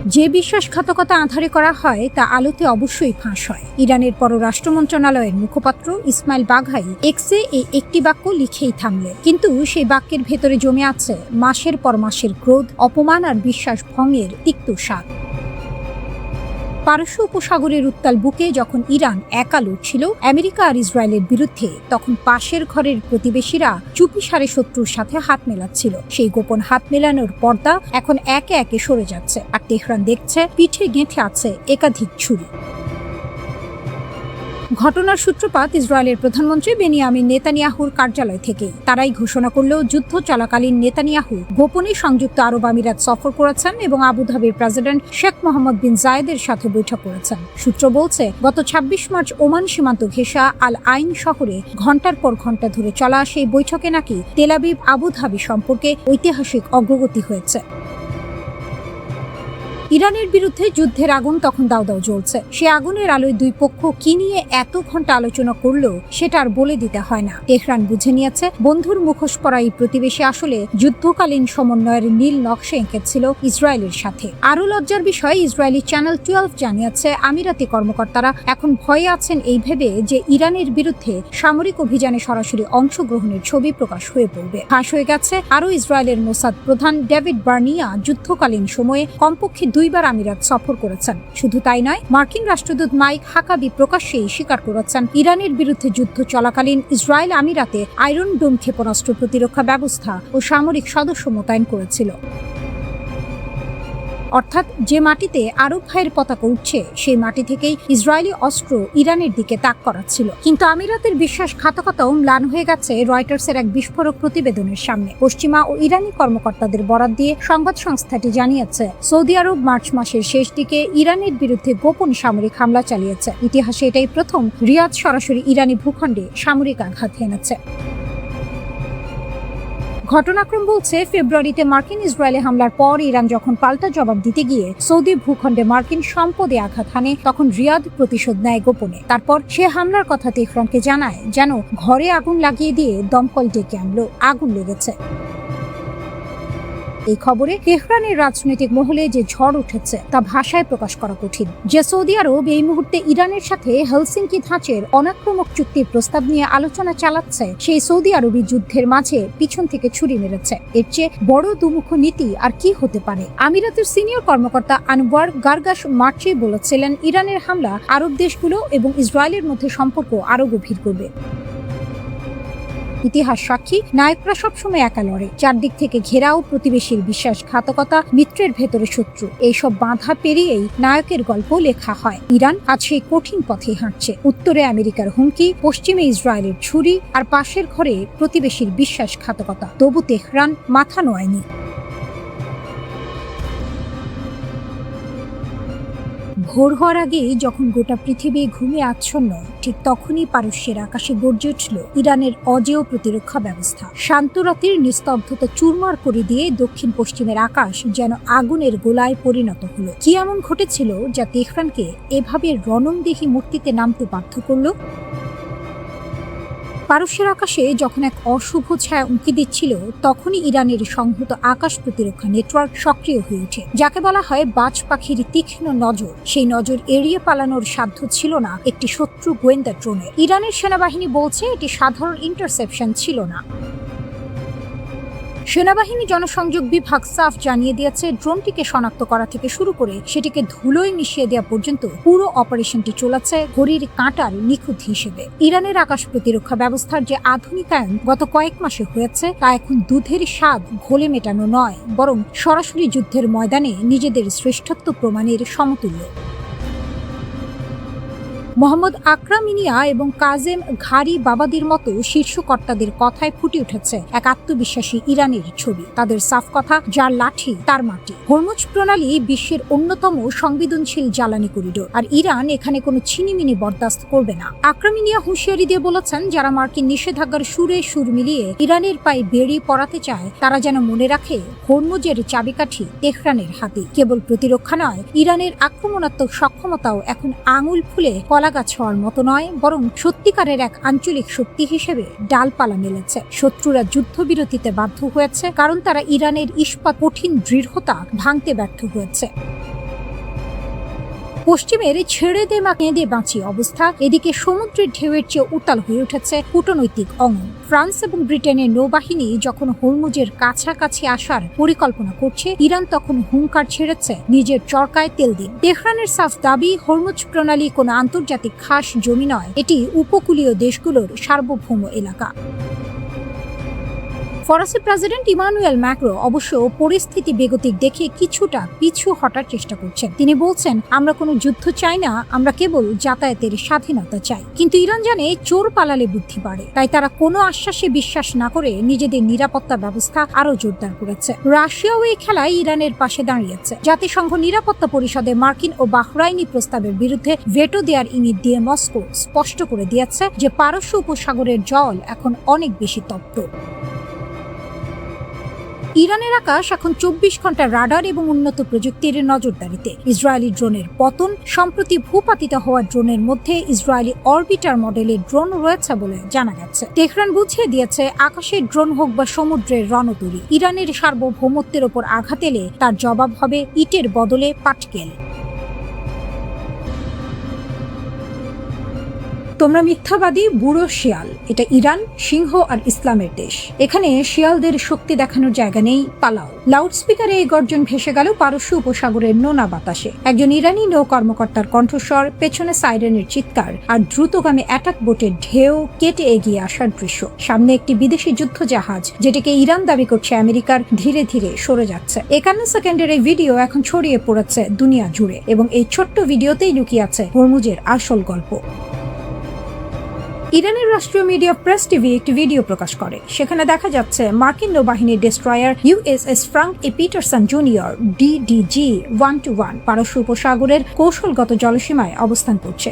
যে বিশ্বাসঘাতকতা আঁধারে করা হয় তা আলোতে অবশ্যই ফাঁস হয়। ইরানের পররাষ্ট্র মন্ত্রণালয়ের মুখপাত্র ইসমাইল বাঘাই এক্সে এই একটি বাক্য লিখেই থামলেন, কিন্তু সেই বাক্যের ভেতরে জমে আছে মাসের পর মাসের ক্রোধ, অপমান আর বিশ্বাস ভঙ্গের তিক্ত স্বাদ। পারস্য উপসাগরের উত্তাল বুকে যখন ইরান একা লড়ছিল আমেরিকা আর ইসরায়েলের বিরুদ্ধে, তখন পাশের ঘরের প্রতিবেশীরা চুপিসারে শত্রুর সাথে হাত মেলাচ্ছিল। সেই গোপন হাত মেলানোর পর্দা এখন একে একে সরে যাচ্ছে, আর তেহরান দেখছে পিঠে গেঁথে আছে একাধিক ছুরি। ঘটনার সূত্রপাত ইসরায়েলের প্রধানমন্ত্রী বেনিয়ামিন নেতানিয়াহুর কার্যালয় থেকেই। তারাই ঘোষণা করলেও যুদ্ধ চলাকালীন নেতানিয়াহু গোপনে সংযুক্ত আরব আমিরাত সফর করেছেন এবং আবুধাবির প্রেসিডেন্ট শেখ মোহাম্মদ বিন জায়েদের সাথে বৈঠক করেছেন। সূত্র বলছে, গত ২৬ মার্চ ওমান সীমান্ত ঘেঁষা আল আইন শহরে ঘণ্টার পর ঘণ্টা ধরে চলা সেই বৈঠকে নাকি তেল আবিব আবুধাবি সম্পর্কে ঐতিহাসিক অগ্রগতি হয়েছে। ইরানের বিরুদ্ধে যুদ্ধের আগুন তখন দাউ দাউ জ্বলছে। সে আগুনের আলোয় দুই পক্ষ কি নিয়ে এত ঘন্টা আলোচনা করলো সেটা আর বলে দিতে হয় না। তেহরান বুঝে নিয়েছে বন্ধুর মুখোশ পরা এই প্রতিবেশী আসলে যুদ্ধকালীন সমন্বয়ের নীল নকশা এঁকেছিল ইসরায়েলের সাথে। আরও লজ্জার বিষয়, ইসরায়েলি চ্যানেল 12 জানিয়েছে আমিরাতি কর্মকর্তারা এখন ভয়ে আছেন এই ভেবে যে ইরানের বিরুদ্ধে সামরিক অভিযানে সরাসরি অংশগ্রহণের ছবি প্রকাশ হয়ে পড়বে। ফাঁস হয়ে গেছে আরও ইসরায়েলের মোসাদ প্রধান ডেভিড বার্নিয়া যুদ্ধকালীন সময়ে কমপক্ষে 2 বার আমিরাত সফর করেছেন। শুধু তাই নয়, মার্কিন রাষ্ট্রদূত মাইক হাকাবি প্রকাশ্যেই স্বীকার করেছেন ইরানের বিরুদ্ধে যুদ্ধ চলাকালীন ইসরায়েল আমিরাতে আয়রন ডোম ক্ষেপণাস্ত্র প্রতিরক্ষা ব্যবস্থা ও সামরিক সদস্য মোতায়েন করেছিল। অর্থাৎ যে মাটিতে আরব ভাইয়ের পতাকা উঠছে সেই মাটি থেকেই ইসরায়েলি অস্ত্র ইরানের দিকে তাক করাচ্ছিল। কিন্তু আমিরাতের বিশ্বাসঘাতকতাও ম্লান হয়ে গেছে রয়টার্সের এক বিস্ফোরক প্রতিবেদনের সামনে। পশ্চিমা ও ইরানি কর্মকর্তাদের বরাত দিয়ে সংবাদ সংস্থাটি জানিয়েছে, সৌদি আরব মার্চ মাসের শেষ দিকে ইরানের বিরুদ্ধে গোপন সামরিক হামলা চালিয়েছে। ইতিহাসে এটাই প্রথম রিয়াদ সরাসরি ইরানি ভূখণ্ডে সামরিক আঘাত হেনেছে। ঘটনাক্রম বলছে, ফেব্রুয়ারিতে মার্কিন ইসরায়েলে হামলার পর ইরান যখন পাল্টা জবাব দিতে গিয়ে সৌদি ভূখণ্ডে মার্কিন সম্পদে আঘাত হানে, তখন রিয়াদ প্রতিশোধ নেয় গোপনে। তারপর সে হামলার কথা তেহরানকে জানায়, যেন ঘরে আগুন লাগিয়ে দিয়ে দমকল ডেকে আনলো, আগুন লেগেছে। এই খবরে তেহরানের রাজনৈতিক মহলে যে ঝড় উঠেছে তা ভাষায় প্রকাশ করা কঠিন। যে সৌদি আরব এই মুহূর্তে ইরানের সাথে হেলসিঙ্কি ধাঁচের অনাক্রমক চুক্তির প্রস্তাব নিয়ে আলোচনা চালাচ্ছে, সেই সৌদি আরবি যুদ্ধের মাঝে পিছন থেকে ছুরি মেরেছে। এর চেয়ে বড় দুমুখ নীতি আর কি হতে পারে? আমিরাতের সিনিয়র কর্মকর্তা আনওয়ার গার্গাস মার্চি বলেছিলেন, ইরানের হামলা আরব দেশগুলো এবং ইসরায়েলের মধ্যে সম্পর্ক আরো গভীর করবে। ইতিহাস সাক্ষী, নায়করা সবসময় একা লড়ে। চারদিক থেকে ঘেরাও, প্রতিবেশীর বিশ্বাসঘাতকতা, মিত্রের ভেতরে শত্রু, এইসব বাধা পেরিয়েই নায়কের গল্প লেখা হয়। ইরান আজ সেই কঠিন পথে হাঁটছে। উত্তরে আমেরিকার হুমকি, পশ্চিমে ইসরায়েলের ছুরি, আর পাশের ঘরে প্রতিবেশীর বিশ্বাসঘাতকতা। তবু তেহরান মাথা নোয়ায়নি। ভোর হওয়ার আগে যখন গোটা পৃথিবী ঘুমে আচ্ছন্ন, ঠিক তখনই পারস্যের আকাশে গর্জে উঠল ইরানের অজেয় প্রতিরক্ষা ব্যবস্থা। শান্ত রাতের নিস্তব্ধতা চুরমার করে দিয়ে দক্ষিণ পশ্চিমের আকাশ যেন আগুনের গোলায় পরিণত হলো। কি এমন ঘটেছিল যা তেহরানকে এভাবে রণংদেহী মূর্তিতে নামতে বাধ্য করলো? পারস্যের আকাশে যখন এক অশুভ ছায়া উঁকি দিচ্ছিল, তখনই ইরানের সংহত আকাশ প্রতিরক্ষা নেটওয়ার্ক সক্রিয় হয়ে ওঠে, যাকে বলা হয় বাজ পাখির তীক্ষ্ণ নজর। সেই নজর এড়িয়ে পালানোর সাধ্য ছিল না একটি শত্রু গোয়েন্দা ড্রোনের। ইরানের সেনাবাহিনী বলছে এটি সাধারণ ইন্টারসেপশন ছিল না। সেনাবাহিনী জনসংযোগ বিভাগ সাফ জানিয়ে দিয়েছে, ড্রোনটিকে শনাক্ত করা থেকে শুরু করে সেটিকে ধুলোয় মিশিয়ে দেওয়া পর্যন্ত পুরো অপারেশনটি চলেছে ঘড়ির কাঁটার নিখুঁত হিসেবে। ইরানের আকাশ প্রতিরক্ষা ব্যবস্থার যে আধুনিকায়ন গত কয়েক মাসে হয়েছে, তা এখন দুধের স্বাদ ঘোলে মেটানো নয়, বরং সরাসরি যুদ্ধের ময়দানে নিজেদের শ্রেষ্ঠত্ব প্রমাণের সমতুল্য। মোহাম্মদ আকরাম মিনিয়া এবং কাজেম ঘারি বাবাদির মতো শীর্ষ কর্তাদের কথায় ফুটে উঠেছে এক আত্মবিশ্বাসী ইরানের ছবি। তাদের সাফ কথা, যার লাঠি তার মাটি। হরমুজ প্রণালী বিশ্বের অন্যতম সংবেদনশীল জ্বালানি করিডোর, আর ইরান এখানে কোনো ছিনিমিনি বরদাস্ত করবে না। আকরাম মিনিয়া হুঁশিয়ারি দিয়ে বলেছেন, যারা মার্কিন নিষেধাজ্ঞার সুরে সুর মিলিয়ে ইরানের পায়ে বেড়ি পড়াতে চায়, তারা যেন মনে রাখে হরমুজের চাবিকাঠি তেহরানের হাতে। কেবল প্রতিরক্ষা নয়, ইরানের আক্রমণাত্মক সক্ষমতাও এখন আঙুল ফুলে কলাগাছ হওয়ার মতো নয়, বরং সত্যিকারের এক আঞ্চলিক শক্তি হিসেবে ডালপালা মেলেছে। শত্রুরা যুদ্ধবিরতিতে বাধ্য হয়েছে, কারণ তারা ইরানের ইস্পাত কঠিন দৃঢ়তা ভাঙতে ব্যর্থ হয়েছে। পশ্চিমের ছেড়ে দে মা কেঁদে বাঁচি অবস্থা, এদিকে সমুদ্রের ঢেউয়ের চেয়ে উত্তাল হয়ে উঠেছে কূটনৈতিক অঙ্গন। ফ্রান্স এবং ব্রিটেনের নৌবাহিনী যখন হরমুজের কাছাকাছি আসার পরিকল্পনা করছে, ইরান তখন হুঙ্কার ছেড়েছে নিজের চরকায় তেল দিন। তেহরানের সাফ দাবি, হরমুজ প্রণালী কোনো আন্তর্জাতিক খাস জমি নয়, এটি উপকূলীয় দেশগুলোর সার্বভৌম এলাকা। ফরাসি প্রেসিডেন্ট ইমানুয়েল ম্যাক্রো অবশ্য পরিস্থিতি বেগতিক দেখে কিছুটা পিছু হটার চেষ্টা করছেন। তিনি বলছেন, আমরা কোনো যুদ্ধ চাই না, আমরা কেবল যাতায়াতের স্বাধীনতা চাই। কিন্তু ইরান জানে চোর পালালে বুদ্ধি বাড়ে, তাই তারা কোনো আশ্বাসে বিশ্বাস না করে নিজেদের নিরাপত্তা ব্যবস্থা আরো জোরদার করেছে। রাশিয়াও এই খেলায় ইরানের পাশে দাঁড়িয়েছে। জাতিসংঘ নিরাপত্তা পরিষদে মার্কিন ও বাহরাইনি প্রস্তাবের বিরুদ্ধে ভেটো দেওয়ার ইঙ্গিত দিয়ে মস্কো স্পষ্ট করে দিয়েছে যে পারস্য উপসাগরের জল এখন অনেক বেশি তপ্ত। ইরানের আকাশ এখন 24 ঘন্টা রাডার এবং উন্নত প্রযুক্তির নজরদারিতে। ইসরায়েলি ড্রোনের পতন, সম্প্রতি ভূপাতিত হওয়া ড্রোনের মধ্যে ইসরায়েলি অরবিটার মডেলের ড্রোন রয়েছে বলে জানা গেছে। তেহরান বুঝিয়ে দিয়েছে, আকাশের ড্রোন হোক বা সমুদ্রের রণতরী, ইরানের সার্বভৌমত্বের ওপর আঘাত এলে তার জবাব হবে ইটের বদলে পাটকেল। তোমরা মিথ্যাবাদী বুড়ো শিয়াল, এটা ইরান, সিংহ আর ইসলামের দেশ। এখানে শিয়ালদের শক্তি দেখানোর জায়গা নেই, পালাও। লাউডস্পিকারে এই গর্জন ভেসে গেল পারস্য উপসাগরের নোনা বাতাসে। একজন ইরানি নৌ কর্মকর্তার কণ্ঠস্বর, পেছনে সাইরেনের চিৎকার আর দ্রুতগামী অ্যাটাক বোটের ঢেউ কেটে এগিয়ে আসার দৃশ্য। সামনে একটি বিদেশি যুদ্ধ জাহাজ, যেটাকে ইরান দাবি করছে আমেরিকার, ধীরে ধীরে সরে যাচ্ছে। 51 সেকেন্ডের এই ভিডিও এখন ছড়িয়ে পড়েছে দুনিয়া জুড়ে, এবং এই ছোট্ট ভিডিওতেই লুকিয়ে আছে হরমুজের আসল গল্প। ইরানের রাষ্ট্রীয় মিডিয়া প্রেস টিভি একটি ভিডিও প্রকাশ করে। সেখানে দেখা যাচ্ছে মার্কিন নৌবাহিনীর ডেস্ট্রয়ার USS ফ্রাঙ্ক এ পিটারসন জুনিয়র DDG-121 পারস্য উপসাগরের কৌশলগত জলসীমায় অবস্থান করছে।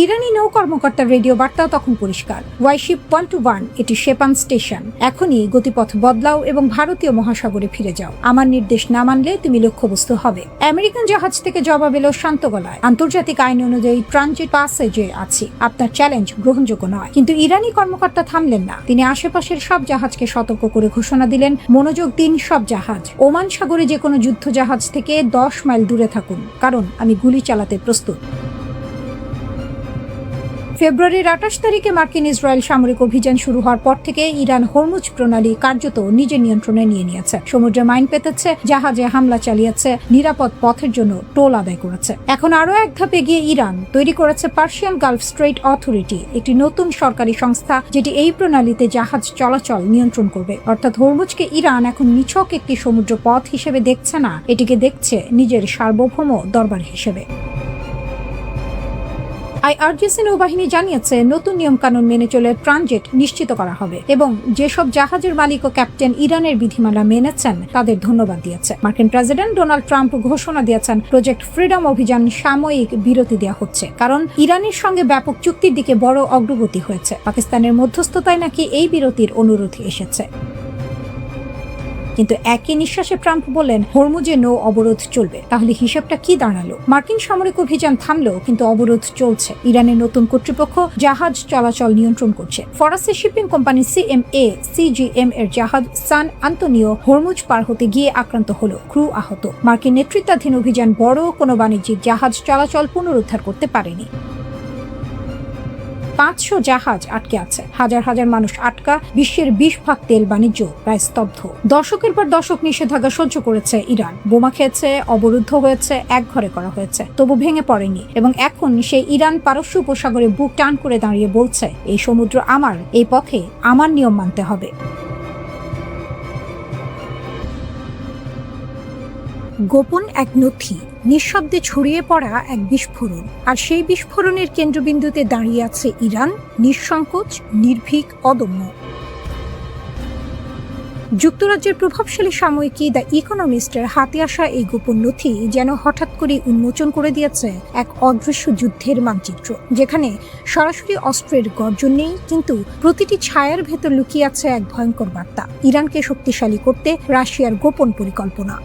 ইরানি নৌ কর্মকর্তার রেডিও বার্তা তখন পরিষ্কার, ওয়াইশিপ 121, এটি শেপান স্টেশন, এখনই গতিপথ বদলাও এবং ভারতীয় মহাসাগরে ফিরে যাও। আমার নির্দেশ না মানলে তুমি লক্ষ্যবস্তু হবে। আমেরিকান জাহাজ থেকে জবাব এলো শান্ত গলায়, আন্তর্জাতিক আইন অনুযায়ী ট্রানজিট প্যাসেজে আছি, আপনার চ্যালেঞ্জ গ্রহণযোগ্য নয়। কিন্তু ইরানি কর্মকর্তা থামলেন না। তিনি আশেপাশের সব জাহাজকে সতর্ক করে ঘোষণা দিলেন, মনোযোগ দিন সব জাহাজ, ওমান সাগরে যে কোনো যুদ্ধ জাহাজ থেকে 10 মাইল দূরে থাকুন, কারণ আমি গুলি চালাতে প্রস্তুত। ফেব্রুয়ারির 28 তারিখে মার্কিন ইসরায়েল সামরিক অভিযান শুরু হওয়ার পর থেকে ইরান হরমুজ প্রণালী কার্যত নিজের নিয়ন্ত্রণে নিয়ে নিয়েছে। সমুদ্রে মাইন পেতেছে, জাহাজে হামলা চালিয়েছে, নিরাপদ পথের জন্য টোল আদায় করেছে। এখন আরো এক ধাপ এগিয়ে ইরান তৈরি করেছে পার্সিয়ান গালফ স্ট্রেইট অথরিটি, একটি নতুন সরকারি সংস্থা যেটি এই প্রণালীতে জাহাজ চলাচল নিয়ন্ত্রণ করবে। অর্থাৎ হরমুজকে ইরান এখন নিছক একটি সমুদ্র পথ হিসেবে দেখছে না, এটিকে দেখছে নিজের সার্বভৌম দরবার হিসেবে। IRGC নৌবাহিনী জানিয়েছে, নতুন নিয়মকানুন মেনে চলে ট্রানজিট নিশ্চিত করা হবে এবং যেসব জাহাজের মালিক ও ক্যাপ্টেন ইরানের বিধিমালা মেনেছেন তাদের ধন্যবাদ দিয়েছে। মার্কিন প্রেসিডেন্ট ডোনাল্ড ট্রাম্প ঘোষণা দিয়েছেন, প্রজেক্ট ফ্রিডম অভিযান সাময়িক বিরতি দেওয়া হচ্ছে, কারণ ইরানের সঙ্গে ব্যাপক চুক্তির দিকে বড় অগ্রগতি হয়েছে। পাকিস্তানের মধ্যস্থতায় নাকি এই বিরতির অনুরোধ এসেছে। কিন্তু একই নিঃশ্বাসে ট্রাম্প বললেন, হরমুজে নৌ অবরোধ চলবে। তাহলে হিসাবটা কি দাঁড়ালো? মার্কিন সামরিক অভিযান থামলো, কিন্তু অবরোধ চলছে। ইরানের নতুন কর্তৃপক্ষ জাহাজ চলাচল নিয়ন্ত্রণ করছে। ফরাসি শিপিং কোম্পানি CMA-CGM এর জাহাজ সান আন্তোনিও হরমুজ পার হতে গিয়ে আক্রান্ত হলো, ক্রু আহত। মার্কিন নেতৃত্বাধীন অভিযান বড় কোনো বাণিজ্যিক জাহাজ চলাচল পুনরুদ্ধার করতে পারেনি। 500 জাহাজ আটকে আছে, হাজার হাজার মানুষ আটকা, বিশ্বের 20% তেল বাণিজ্য প্রায় স্তব্ধ। দশকের পর দশক নিষেধাজ্ঞা সহ্য করেছে ইরান, বোমা খেয়েছে, অবরুদ্ধ হয়েছে, একঘরে করা হয়েছে, তবু ভেঙে পড়েনি। এবং এখন সেই ইরান পারস্য উপসাগরে বুক টান করে দাঁড়িয়ে বলছে, এই সমুদ্র আমার, এই পথে আমার নিয়ম মানতে হবে। গোপন এক নথি, নিঃশব্দে ছড়িয়ে পড়া এক বিস্ফোরণ, আর সেই বিস্ফোরণের কেন্দ্রবিন্দুতে দাঁড়িয়ে আছে ইরান, নিঃসংকোচ, নির্ভীক, অদম্য। যুক্তরাজ্যের প্রভাবশালী সাময়িকী দ্য ইকোনমিস্টের হাতে আসা এই গোপন নথি যেন হঠাৎ করে উন্মোচন করে দিয়েছে এক অদৃশ্য যুদ্ধের মানচিত্র, যেখানে সরাসরি অস্ত্রের গর্জন নেই, কিন্তু প্রতিটি ছায়ার ভেতর লুকিয়ে আছে এক ভয়ঙ্কর বার্তা, ইরানকে শক্তিশালী করতে রাশিয়ার গোপন পরিকল্পনা।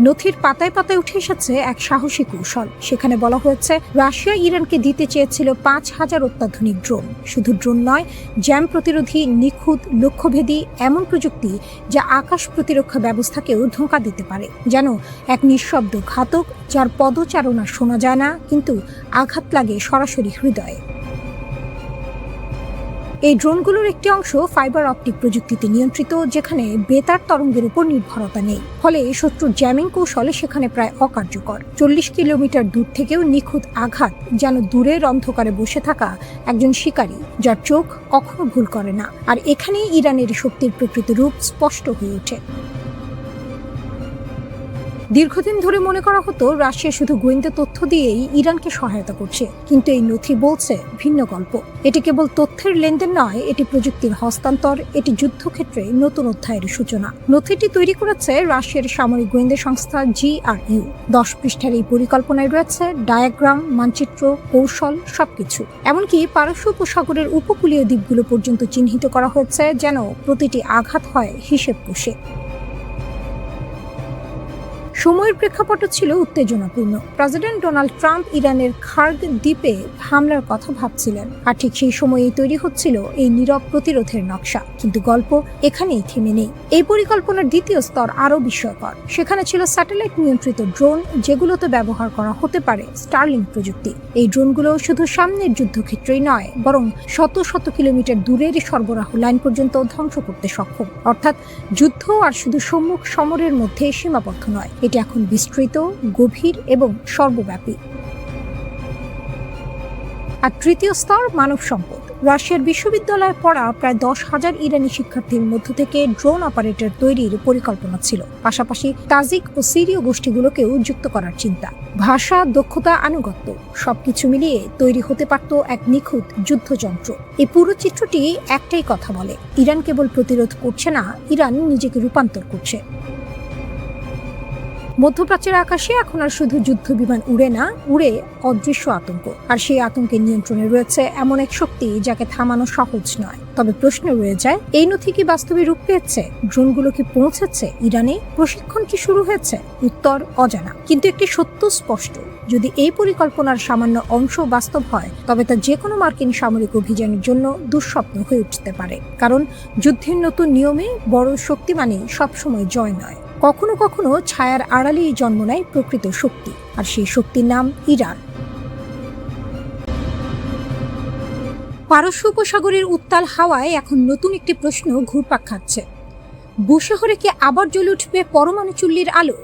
নথির পাতায় পাতায় উঠে এসেছে এক সাহসী কৌশল। সেখানে বলা হয়েছে রাশিয়া ইরানকে দিতে চেয়েছিল 5,000 অত্যাধুনিক ড্রোন। শুধু ড্রোন নয়, জ্যাম প্রতিরোধী, নিখুঁত, লক্ষ্যভেদী এমন প্রযুক্তি যা আকাশ প্রতিরক্ষা ব্যবস্থাকেও ধোঁকা দিতে পারে, যেন এক নিঃশব্দ ঘাতক যার পদচারণা শোনা যায় না কিন্তু আঘাত লাগে সরাসরি হৃদয়ে। এই ড্রোনগুলোর একটি অংশ ফাইবার অপটিক প্রযুক্তিতে নিয়ন্ত্রিত, যেখানে বেতার তরঙ্গের উপর নির্ভরতা নেই। ফলে শত্রুর জ্যামিং কৌশল সেখানে প্রায় অকার্যকর। 40 কিলোমিটার দূর থেকেও নিখুঁত আঘাত, যেন দূরের অন্ধকারে বসে থাকা একজন শিকারী যার চোখ কখনো ভুল করে না। আর এখানেই ইরানের শক্তির প্রকৃত রূপ স্পষ্ট হয়ে ওঠে। দীর্ঘদিন ধরে মনে করা হতো রাশিয়া শুধু গোয়েন্দা তথ্য দিয়েই ইরানকে সহায়তা করছে, কিন্তু এই নথি বলছে ভিন্ন গল্প। এটি কেবল তথ্যের লেনদেন নয়, এটি প্রযুক্তির হস্তান্তর, এটি যুদ্ধক্ষেত্রে নতুন অধ্যায়ের সূচনা। নথিটি তৈরি করেছে রাশিয়ার সামরিক গোয়েন্দা সংস্থা GRU। 10 পৃষ্ঠার এই পরিকল্পনায় রয়েছে ডায়াগ্রাম, মানচিত্র, কৌশল, সবকিছু। এমনকি পারস্য উপসাগরের উপকূলীয় দ্বীপগুলো পর্যন্ত চিহ্নিত করা হয়েছে, যেন প্রতিটি আঘাত হয় হিসেব কষে। সময়ের প্রেক্ষাপটও ছিল উত্তেজনাপূর্ণ। প্রেসিডেন্ট ডোনাল্ড ট্রাম্প ইরানের খার্গ দ্বীপে হামলার কথা ভাবছিলেন, আর ঠিক সেই সময়েই তৈরি হচ্ছিল এই নীরব প্রতিরোধের নকশা। কিন্তু গল্প এখানেই থেমে নেই। এই পরিকল্পনার দ্বিতীয় স্তর আরও বিস্ময়কর। সেখানে ছিল স্যাটেলাইট নিয়ন্ত্রিত ড্রোন, যেগুলোতে ব্যবহার করা হতে পারে স্টারলিং প্রযুক্তি। এই ড্রোনগুলো শুধু সামনের যুদ্ধক্ষেত্রেই নয়, বরং শত শত কিলোমিটার দূরের সরবরাহ লাইন পর্যন্ত ধ্বংস করতে সক্ষম। অর্থাৎ যুদ্ধ আর শুধু সম্মুখ সমরের মধ্যে সীমাবদ্ধ নয়, এটি এখন বিস্তৃত, গভীর এবং সর্বব্যাপী। আর তৃতীয় স্তর মানব সম্পদ। রাশিয়ার বিশ্ববিদ্যালয়ে পড়া প্রায় 10,000 ইরানি শিক্ষার্থীর মধ্য থেকে ড্রোন অপারেটর তৈরির পরিকল্পনা ছিল। পাশাপাশি তাজিক ও সিরীয় গোষ্ঠীগুলোকেও যুক্ত করার চিন্তা। ভাষা, দক্ষতা, আনুগত্য সবকিছু মিলিয়ে তৈরি হতে পারত এক নিখুঁত যুদ্ধযন্ত্র। এই পুরো চিত্রটি একটাই কথা বলে, ইরান কেবল প্রতিরোধ করছে না, ইরান নিজেকে রূপান্তর করছে। মধ্যপ্রাচ্যের আকাশে এখন আর শুধু যুদ্ধ বিমান উড়ে না, উড়ে অদৃশ্য আতঙ্ক। আর সেই আতঙ্কের নিয়ন্ত্রণে রয়েছে এমন এক শক্তি যাকে থামানো সহজ নয়। তবে প্রশ্ন রয়ে যায়, এই নথি কি বাস্তবে রূপ পেয়েছে? ড্রোনগুলো কি পৌঁছেছে ইরানে? প্রশিক্ষণ কি শুরু হয়েছে? উত্তর অজানা। কিন্তু একটি সত্য স্পষ্ট, যদি এই পরিকল্পনার সামান্য অংশ বাস্তব হয়, তবে তা যে কোনো মার্কিন সামরিক অভিযানের জন্য দুঃস্বপ্ন হয়ে উঠতে পারে। কারণ যুদ্ধের নতুন নিয়মে বড় শক্তি মানে সবসময় জয় নয়। কখনো কখনো ছায়ার আড়ালেই জন্ম নেয় প্রকৃত শক্তি, আর সেই শক্তির নাম ইরান। পারস্য উপসাগরের উত্তাল হাওয়ায় এখন নতুন একটি প্রশ্ন ঘুরপাক খাচ্ছে। বুশহরে কি আবার জ্বলে উঠবে পরমাণু চুল্লির আলো?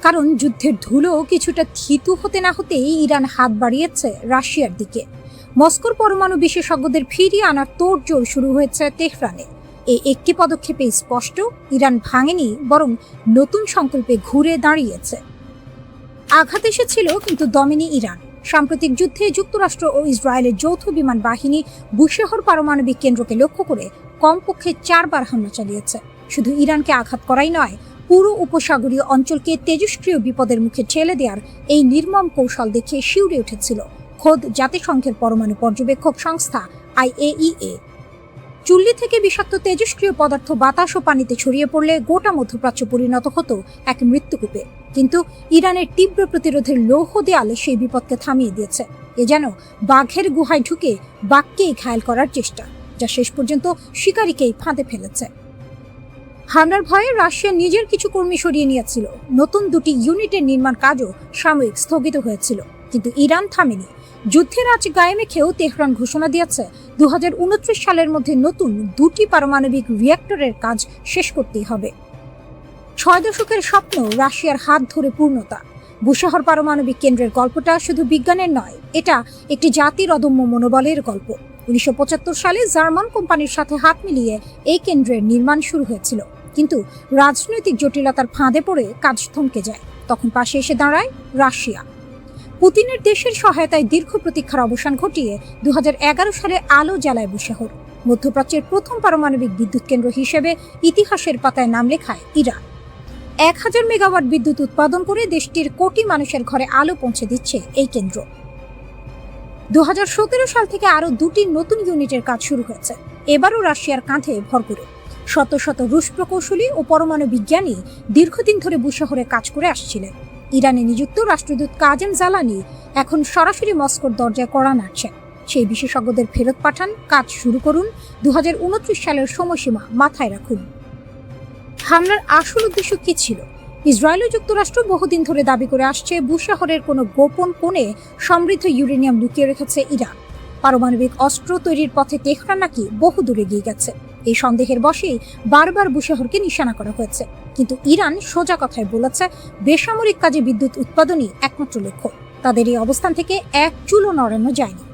কারণ যুদ্ধের ধুলো কিছুটা থিতু হতে না হতেই ইরান হাত বাড়িয়েছে রাশিয়ার দিকে। মস্কোর পরমাণু বিশেষজ্ঞদের ফিরিয়ে আনার তোড়জোড় শুরু হয়েছে তেহরানে। এই একটি পদক্ষেপে স্পষ্ট, ইরান ভাঙেনি, বরং নতুন সংকল্পে ঘুরে দাঁড়িয়েছে। আঘাত এসেছিল, কিন্তু দমেনি ইরান। সাম্প্রতিক যুদ্ধে যুক্তরাষ্ট্র ও ইসরায়েলের যৌথ বিমান বাহিনী বুশেহর পারমাণবিক কেন্দ্রকে লক্ষ্য করে কমপক্ষে 4 বার হামলা চালিয়েছে। শুধু ইরানকে আঘাত করাই নয়, পুরো উপসাগরীয় অঞ্চলকে তেজস্ক্রিয় বিপদের মুখে ঠেলে দেওয়ার এই নির্মম কৌশল দেখে শিউরে উঠেছিল খোদ জাতিসংঘের পরমাণু পর্যবেক্ষক সংস্থা IAEA। চুল্লি থেকে বিষাক্ত তেজস্ক্রিয় পদার্থ বাতাস ও পানিতে ছড়িয়ে পড়লে গোটা মধ্যপ্রাচ্য পরিণত হতো এক মৃত্যুকূপে। কিন্তু ইরানের তীব্র প্রতিরোধের লৌহ দেয়াল সেই বিপদকে থামিয়ে দিয়েছে। এ যেন বাঘের গুহায় ঢুকে বাঘকেই ঘায়েল করার চেষ্টা, যা শেষ পর্যন্ত শিকারীকেই ফাঁদে ফেলেছে। হামলার ভয়ে রাশিয়া নিজের কিছু কর্মী সরিয়ে নিয়েছিল। নতুন 2টি ইউনিটের নির্মাণ কাজও সাময়িক স্থগিত হয়েছিল। কিন্তু ইরান থামেনি। যুদ্ধের আঁচ গায়ে মেখেও তেহরান ঘোষণা দিয়েছে 2029 সালের মধ্যে নতুন 2টি পারমাণবিক রিঅ্যাক্টরের কাজ শেষ করতেই হবে। 6 দশকের স্বপ্ন রাশিয়ার হাত ধরে পূর্ণতা। বুশেহর পারমাণবিক কেন্দ্রের গল্পটা শুধু বিজ্ঞানের নয়, এটা একটি জাতির অদম্য মনোবলের গল্প। 1975 সালে জার্মান কোম্পানির সাথে হাত মিলিয়ে এই কেন্দ্রের নির্মাণ শুরু হয়েছিল, কিন্তু রাজনৈতিক জটিলতার ফাঁদে পড়ে কাজ থমকে যায়। তখন পাশে এসে দাঁড়ায় রাশিয়া। পুতিনের দেশের সহায়তায় দীর্ঘ প্রতীক্ষার অবসান ঘটিয়ে 2011 সালে আলো জ্বালায় বুশেহর। মধ্যপ্রাচ্যের প্রথম পারমাণবিক বিদ্যুৎ কেন্দ্র হিসেবে ইতিহাসের পাতায় নাম লেখায় ইরান। 1000 মেগাওয়াট বিদ্যুৎ উৎপাদন করে দেশটির কোটি মানুষের ঘরে আলো পৌঁছে দিচ্ছে এই কেন্দ্র। 2017 সাল থেকে আরও 2টি নতুন ইউনিটের কাজ শুরু হয়েছে, এবারও রাশিয়ার কাঁধে ভর করে। শত শত রুশ প্রকৌশলী ও পরমাণু বিজ্ঞানী দীর্ঘদিন ধরে বুশাহরে কাজ করে আসছিলেন। ইরানে নিযুক্ত রাষ্ট্রদূত কাজেম জালানি এখন সরাসরি মস্কোর দরজায় কড়া নাড়ছেন। সেই বিশেষজ্ঞদের ফেরত পাঠান, কাজ শুরু করুন, 2029 সালের সময়সীমা মাথায় রাখুন। হামলার আসল উদ্দেশ্য কি ছিল? ইসরায়েল ও যুক্তরাষ্ট্র বহুদিন ধরে দাবি করে আসছে বুশাহরের কোনো গোপন কোণে সমৃদ্ধ ইউরেনিয়াম লুকিয়ে রেখেছে ইরান। পারমাণবিক অস্ত্র তৈরির পথে তেহরান নাকি বহু দূরে এগিয়ে গেছে। এই সন্দেহের বশেই বারবার বুশাহরকে নিশানা করা হয়েছে। কিন্তু ইরান সোজা কথায় বলেছে, বেসামরিক কাজে বিদ্যুৎ উৎপাদনই একমাত্র লক্ষ্য। তাদের এই অবস্থান থেকে এক চুলও নড়ানো যায়নি।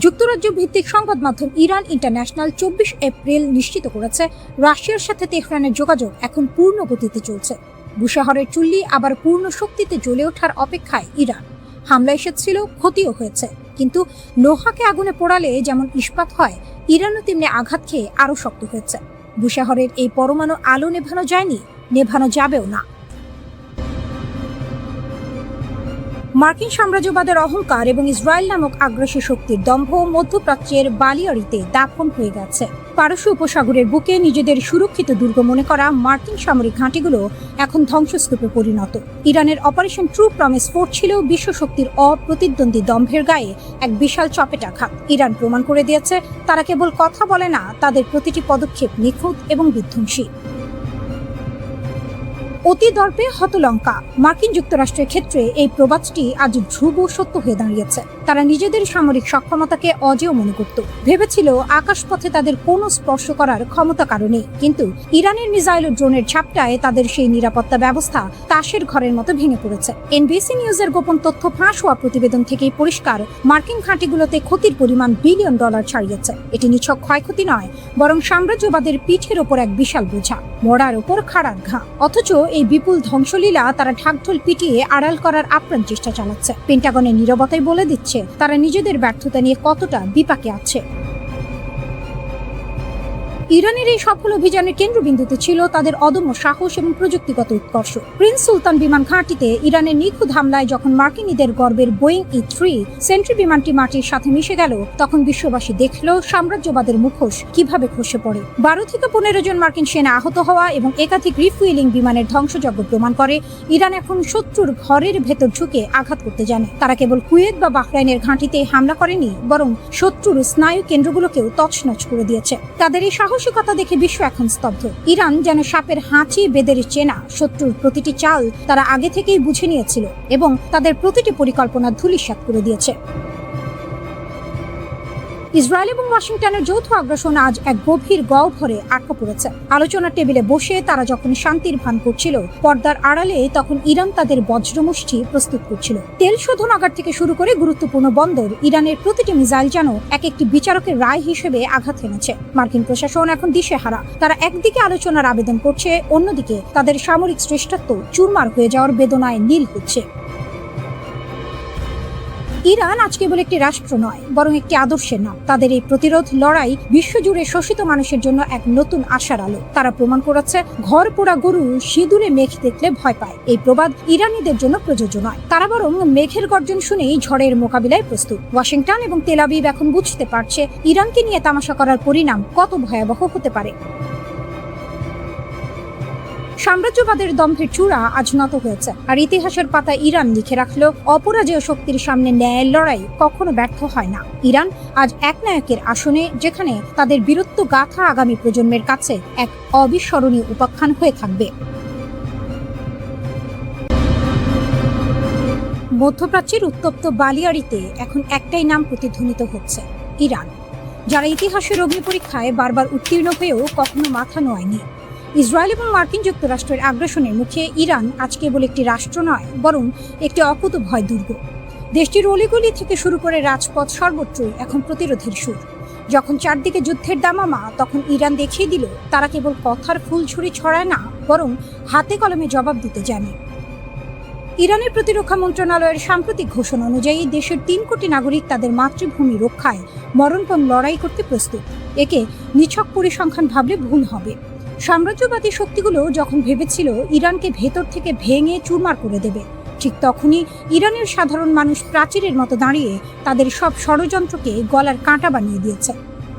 যুক্তরাজ্য ভিত্তিক সংবাদ মাধ্যম ইরান ইন্টারন্যাশনাল 24 এপ্রিল নিশ্চিত করেছে, রাশিয়ার সাথে তেহরানের যোগাযোগ এখন পূর্ণ গতিতে চলছে। বুশাহরের চুল্লি আবার পূর্ণ শক্তিতে জ্বলে ওঠার অপেক্ষায় ইরান। হামলা এসেছিল, ক্ষতিও হয়েছে, কিন্তু লোহাকে আগুনে পোড়ালে যেমন ইস্পাত হয়, ইরানও তেমনি আঘাত খেয়ে আরও শক্ত হয়েছে। বুশাহরের এই পরমাণু আলো নেভানো যায়নি, নেভানো যাবেও না। মার্কিন সাম্রাজ্যবাদের অহংকার এবং ইসরায়েল নামক আগ্রাসী শক্তির দম্ভ মধ্যপ্রাচ্যের বালিয়াড়িতে দাফন হয়ে গেছে। পারস্য উপসাগরের বুকে নিজেদের সুরক্ষিত দুর্গ মনে করা মার্কিন সামরিক ঘাঁটিগুলো এখন ধ্বংসস্তূপে পরিণত। ইরানের অপারেশন ট্রু প্রমিস 4 ছিল বিশ্বশক্তির অপ্রতিদ্বন্দ্বী দম্ভের গায়ে এক বিশাল চপেটাঘাত। ইরান প্রমাণ করে দিয়েছে, তারা কেবল কথা বলে না, তাদের প্রতিটি পদক্ষেপ নিখুঁত এবং বিধ্বংসী। অতি দর্পে হতলঙ্কা। মার্কিন যুক্তরাষ্ট্রের ক্ষেত্রে এই প্রবাদটি আজ ধ্রুব সত্য হয়ে দাঁড়িয়েছে। তারা নিজেদের সামরিক সক্ষমতাকে অজেয় মনে করত, ভেবেছিল আকাশপথে তাদের কোনো স্পর্শ করার ক্ষমতা কারণে। কিন্তু ইরানের মিসাইল ও ড্রোনের ঝাপটায় তাদের সেই নিরাপত্তা ব্যবস্থা তাসের ঘরের মতো ভেঙে পড়েছে। এনবিসি নিউজের গোপন তথ্য ফাঁস হওয়া প্রতিবেদন থেকেই পরিষ্কার, মার্কিন ঘাঁটিগুলোতে ক্ষতির পরিমাণ বিলিয়ন ডলার ছাড়িয়েছে। এটি নিছক ক্ষয়ক্ষতি নয়, বরং সাম্রাজ্যবাদের পিঠের ওপর এক বিশাল বোঝা, মরার ওপর খাড়ার ঘা। অথচ এই বিপুল ধ্বংসলীলা তারা ঢাকঢোল পিটিয়ে আড়াল করার আপ্রাণ চেষ্টা চালাচ্ছে। পেন্টাগনের নীরবতাই বলে দিচ্ছে তারা নিজেদের ব্যর্থতা নিয়ে কতটা বিপাকে আছে। ইরানের এই সফল অভিযানের কেন্দ্রবিন্দুতে ছিল তাদের অদম্য সাহস এবং প্রযুক্তিগত উৎকর্ষ। প্রিন্স সুলতান বিমান ঘাঁটিতে ইরানের নিখুঁত হামলায় যখন মার্কিনীদের গর্বের বোয়িং E-3 সেন্ট্রি বিমানটি মাটির সাথে মিশে গেল, তখন বিশ্ববাসী দেখল সাম্রাজ্যবাদের মুখোশ কিভাবে খসে পড়ে। 12 থেকে 15 জন মার্কিন সেনা আহত হওয়া এবং একাধিক রিফুয়েলিং বিমানের ধ্বংসযজ্ঞ প্রমাণ করে ইরান এখন শত্রুর ঘরের ভেতর ঢুকে আঘাত করতে জানে। তারা কেবল কুয়েত বা বাহরাইনের ঘাঁটিতে হামলা করেনি, বরং শত্রুর স্নায়ু কেন্দ্রগুলোকেও তছনছ করে দিয়েছে। তাদের এই সাহসিকতা দেখে বিশ্ব এখন স্তব্ধ। ইরান যেন সাপের হাঁচি বেদের চেনা, শত্রুর প্রতিটি চাল তারা আগে থেকেই বুঝে নিয়েছিল এবং তাদের প্রতিটি পরিকল্পনা ধূলিসাৎ করে দিয়েছে। ইসরায়েল এবং ওয়াশিংটনের যৌথ আগ্রাসন আজ এক গভীর গহ্বরে আটকা পড়েছে। আলোচনার টেবিলে বসে তারা যখন শান্তির ভান করছিল, পর্দার আড়ালে তখন ইরান তাদের বজ্রমুষ্টি প্রস্তুত করছিল। তেল শোধনাগার থেকে শুরু করে গুরুত্বপূর্ণ বন্দর, ইরানের প্রতিটি মিসাইল যেন এক একটি বিচারকের রায় হিসেবে আঘাত এনেছে। মার্কিন প্রশাসন এখন দিশেহারা। তারা একদিকে আলোচনার আবেদন করছে, অন্যদিকে তাদের সামরিক শ্রেষ্ঠত্ব চুরমার হয়ে যাওয়ার বেদনায় নীল হচ্ছে। ইরান আজ কেবল একটি রাষ্ট্র নয়, বরং একটি আদর্শের নাম। তাদের এই প্রতিরোধ লড়াই বিশ্বজুড়ে শোষিত মানুষের জন্য এক নতুন আশার আলো। তারা প্রমাণ করেছে, ঘর পোড়া গরু সিঁদুরে মেঘ দেখলে ভয় পায়। এই প্রবাদ ইরানিদের জন্য প্রযোজ্য নয়। তারা বরং মেঘের গর্জন শুনেই ঝড়ের মোকাবিলায় প্রস্তুত। ওয়াশিংটন এবং তেল আবিব এখন বুঝতে পারছে ইরানকে নিয়ে তামাশা করার পরিণাম কত ভয়াবহ হতে পারে। সাম্রাজ্যবাদের দম্ভের চূড়া আজ নত হয়েছে, আর ইতিহাসের পাতা ইরান লিখে রাখলো, অপরাজেয় শক্তির সামনে ন্যায়ের লড়াই কখনো ব্যর্থ হয় না। ইরান আজ এক নায়কের আসনে, যেখানে তাদের বীরত্ব গাথা আগামী প্রজন্মের কাছে এক অবিস্মরণীয় উপাখ্যান হয়ে থাকবে। মধ্যপ্রাচ্যের উত্তপ্ত বালিয়াড়িতে এখন একটাই নাম প্রতিধ্বনিত হচ্ছে, ইরান, যারা ইতিহাসের অগ্নি পরীক্ষায় বারবার উত্তীর্ণ হয়েও কখনো মাথা নোয়ায়নি। ইসরায়েল এবং মার্কিন যুক্তরাষ্ট্রের আগ্রাসনের মুখে ইরান আজ কেবল একটি রাষ্ট্র নয়, বরং একটি অকুতভয় দুর্গ। দেশটির অলিগলি থেকে শুরু করে রাজপথ সর্বত্রই এখন প্রতিরোধের সুর। যখন চারদিকে যুদ্ধের দামামা, তখন ইরান দেখিয়ে দিল তারা কেবল কথার ফুলঝুরি ছড়ায় না, বরং হাতে কলমে জবাব দিতে জানে। ইরানের প্রতিরক্ষা মন্ত্রণালয়ের সাম্প্রতিক ঘোষণা অনুযায়ী দেশের 3 কোটি নাগরিক তাদের মাতৃভূমি রক্ষায় মরণপণ লড়াই করতে প্রস্তুত। একে নিছক পরিসংখ্যান ভাবলে ভুল হবে। সাম্রাজ্যবাদী শক্তিগুলো যখন ভেবেছিল ইরানকে ভেতর থেকে ভেঙে চুরমার করে দেবে, ঠিক তখনই ইরানের সাধারণ মানুষ প্রাচীরের মতো দাঁড়িয়ে তাদের সব ষড়যন্ত্রকে গলার কাঁটা বানিয়ে দিয়েছে।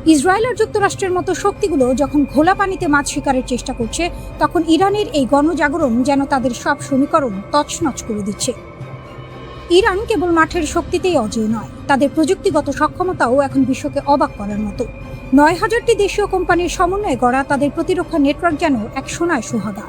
ইসরায়েল আর যুক্তরাষ্ট্রের মতো শক্তিগুলো যখন ঘোলা পানিতে মাছ শিকারের চেষ্টা করছে, তখন ইরানের এই গণজাগরণ যেন তাদের সব সমীকরণ তছনছ করে দিচ্ছে। ইরান কেবল মাঠের শক্তিতেই অজেয় নয়, তাদের প্রযুক্তিগত সক্ষমতাও এখন বিশ্বকে অবাক করার মতো। ৯,০০০টি দেশীয় কোম্পানির সমন্বয়ে গড়া তাদের প্রতিরক্ষা নেটওয়ার্ক যেন এক সোনায় সোহাগা।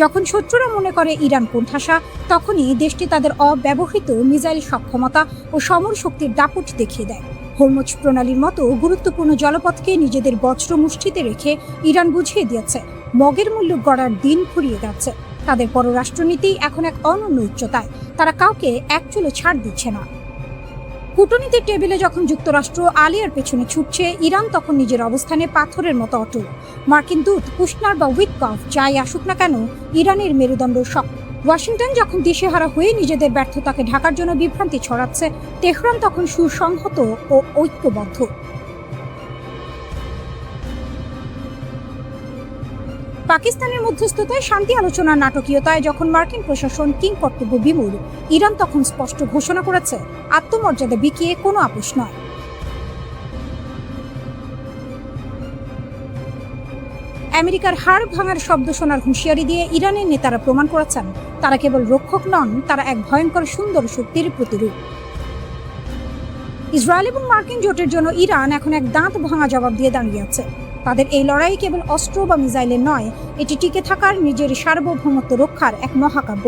যখন শত্রুরা মনে করে ইরান কোণঠাসা, তখনই দেশটি তাদের অব্যবহৃত মিসাইল সক্ষমতা ও সমর শক্তির দাপট দেখিয়ে দেয়। হরমুজ প্রণালীর মতো গুরুত্বপূর্ণ জলপথকে নিজেদের বজ্র মুষ্টিতে রেখে ইরান বুঝিয়ে দিয়েছে মগের মূল্য গড়ার দিন ফুরিয়ে যাচ্ছে। তাদের পররাষ্ট্রনীতি এখন এক অনন্য উচ্চতায়, তারা কাউকে এক চুলো ছাড় দিচ্ছে না। কূটনীতির টেবিলে যখন যুক্তরাষ্ট্র আলিয়ার পেছনে ছুটছে, ইরান তখন নিজের অবস্থানে পাথরের মতো অটল। মার্কিন দূত কুশনার বা উইটকফ যাই আসুক না কেন, ইরানের মেরুদণ্ড শক্ত। ওয়াশিংটন যখন দিশেহারা হয়ে নিজেদের ব্যর্থতাকে ঢাকার জন্য বিভ্রান্তি ছড়াচ্ছে, তেহরান তখন সুসংহত ও ঐক্যবদ্ধ। পাকিস্তানের মধ্যস্থতায় শান্তি আলোচনার নাটকীয়তায় যখন মার্কিন প্রশাসন কিংকর্তব্য বিমূঢ়, ইরান তখন স্পষ্ট ঘোষণা করেছে আত্মমর্যাদা বিকিয়ে কোনো আপোষ নয়। আমেরিকার হাড় ভাঙার শব্দ শোনার হুঁশিয়ারি দিয়ে ইরানের নেতারা প্রমাণ করেছেন তারা কেবল রক্ষক নন, তারা এক ভয়ঙ্কর সুন্দর শক্তির প্রতিরূপ। ইসরায়েল এবং মার্কিন জোটের জন্য ইরান এখন এক দাঁত ভাঙা জবাব দিয়ে দাঁড়িয়ে আছে। তাদের এই লড়াই কেবল অস্ত্র বা মিসাইলের নয়, এটি টিকে থাকার, নিজের সার্বভৌমত্ব রক্ষার এক মহাকাব্য।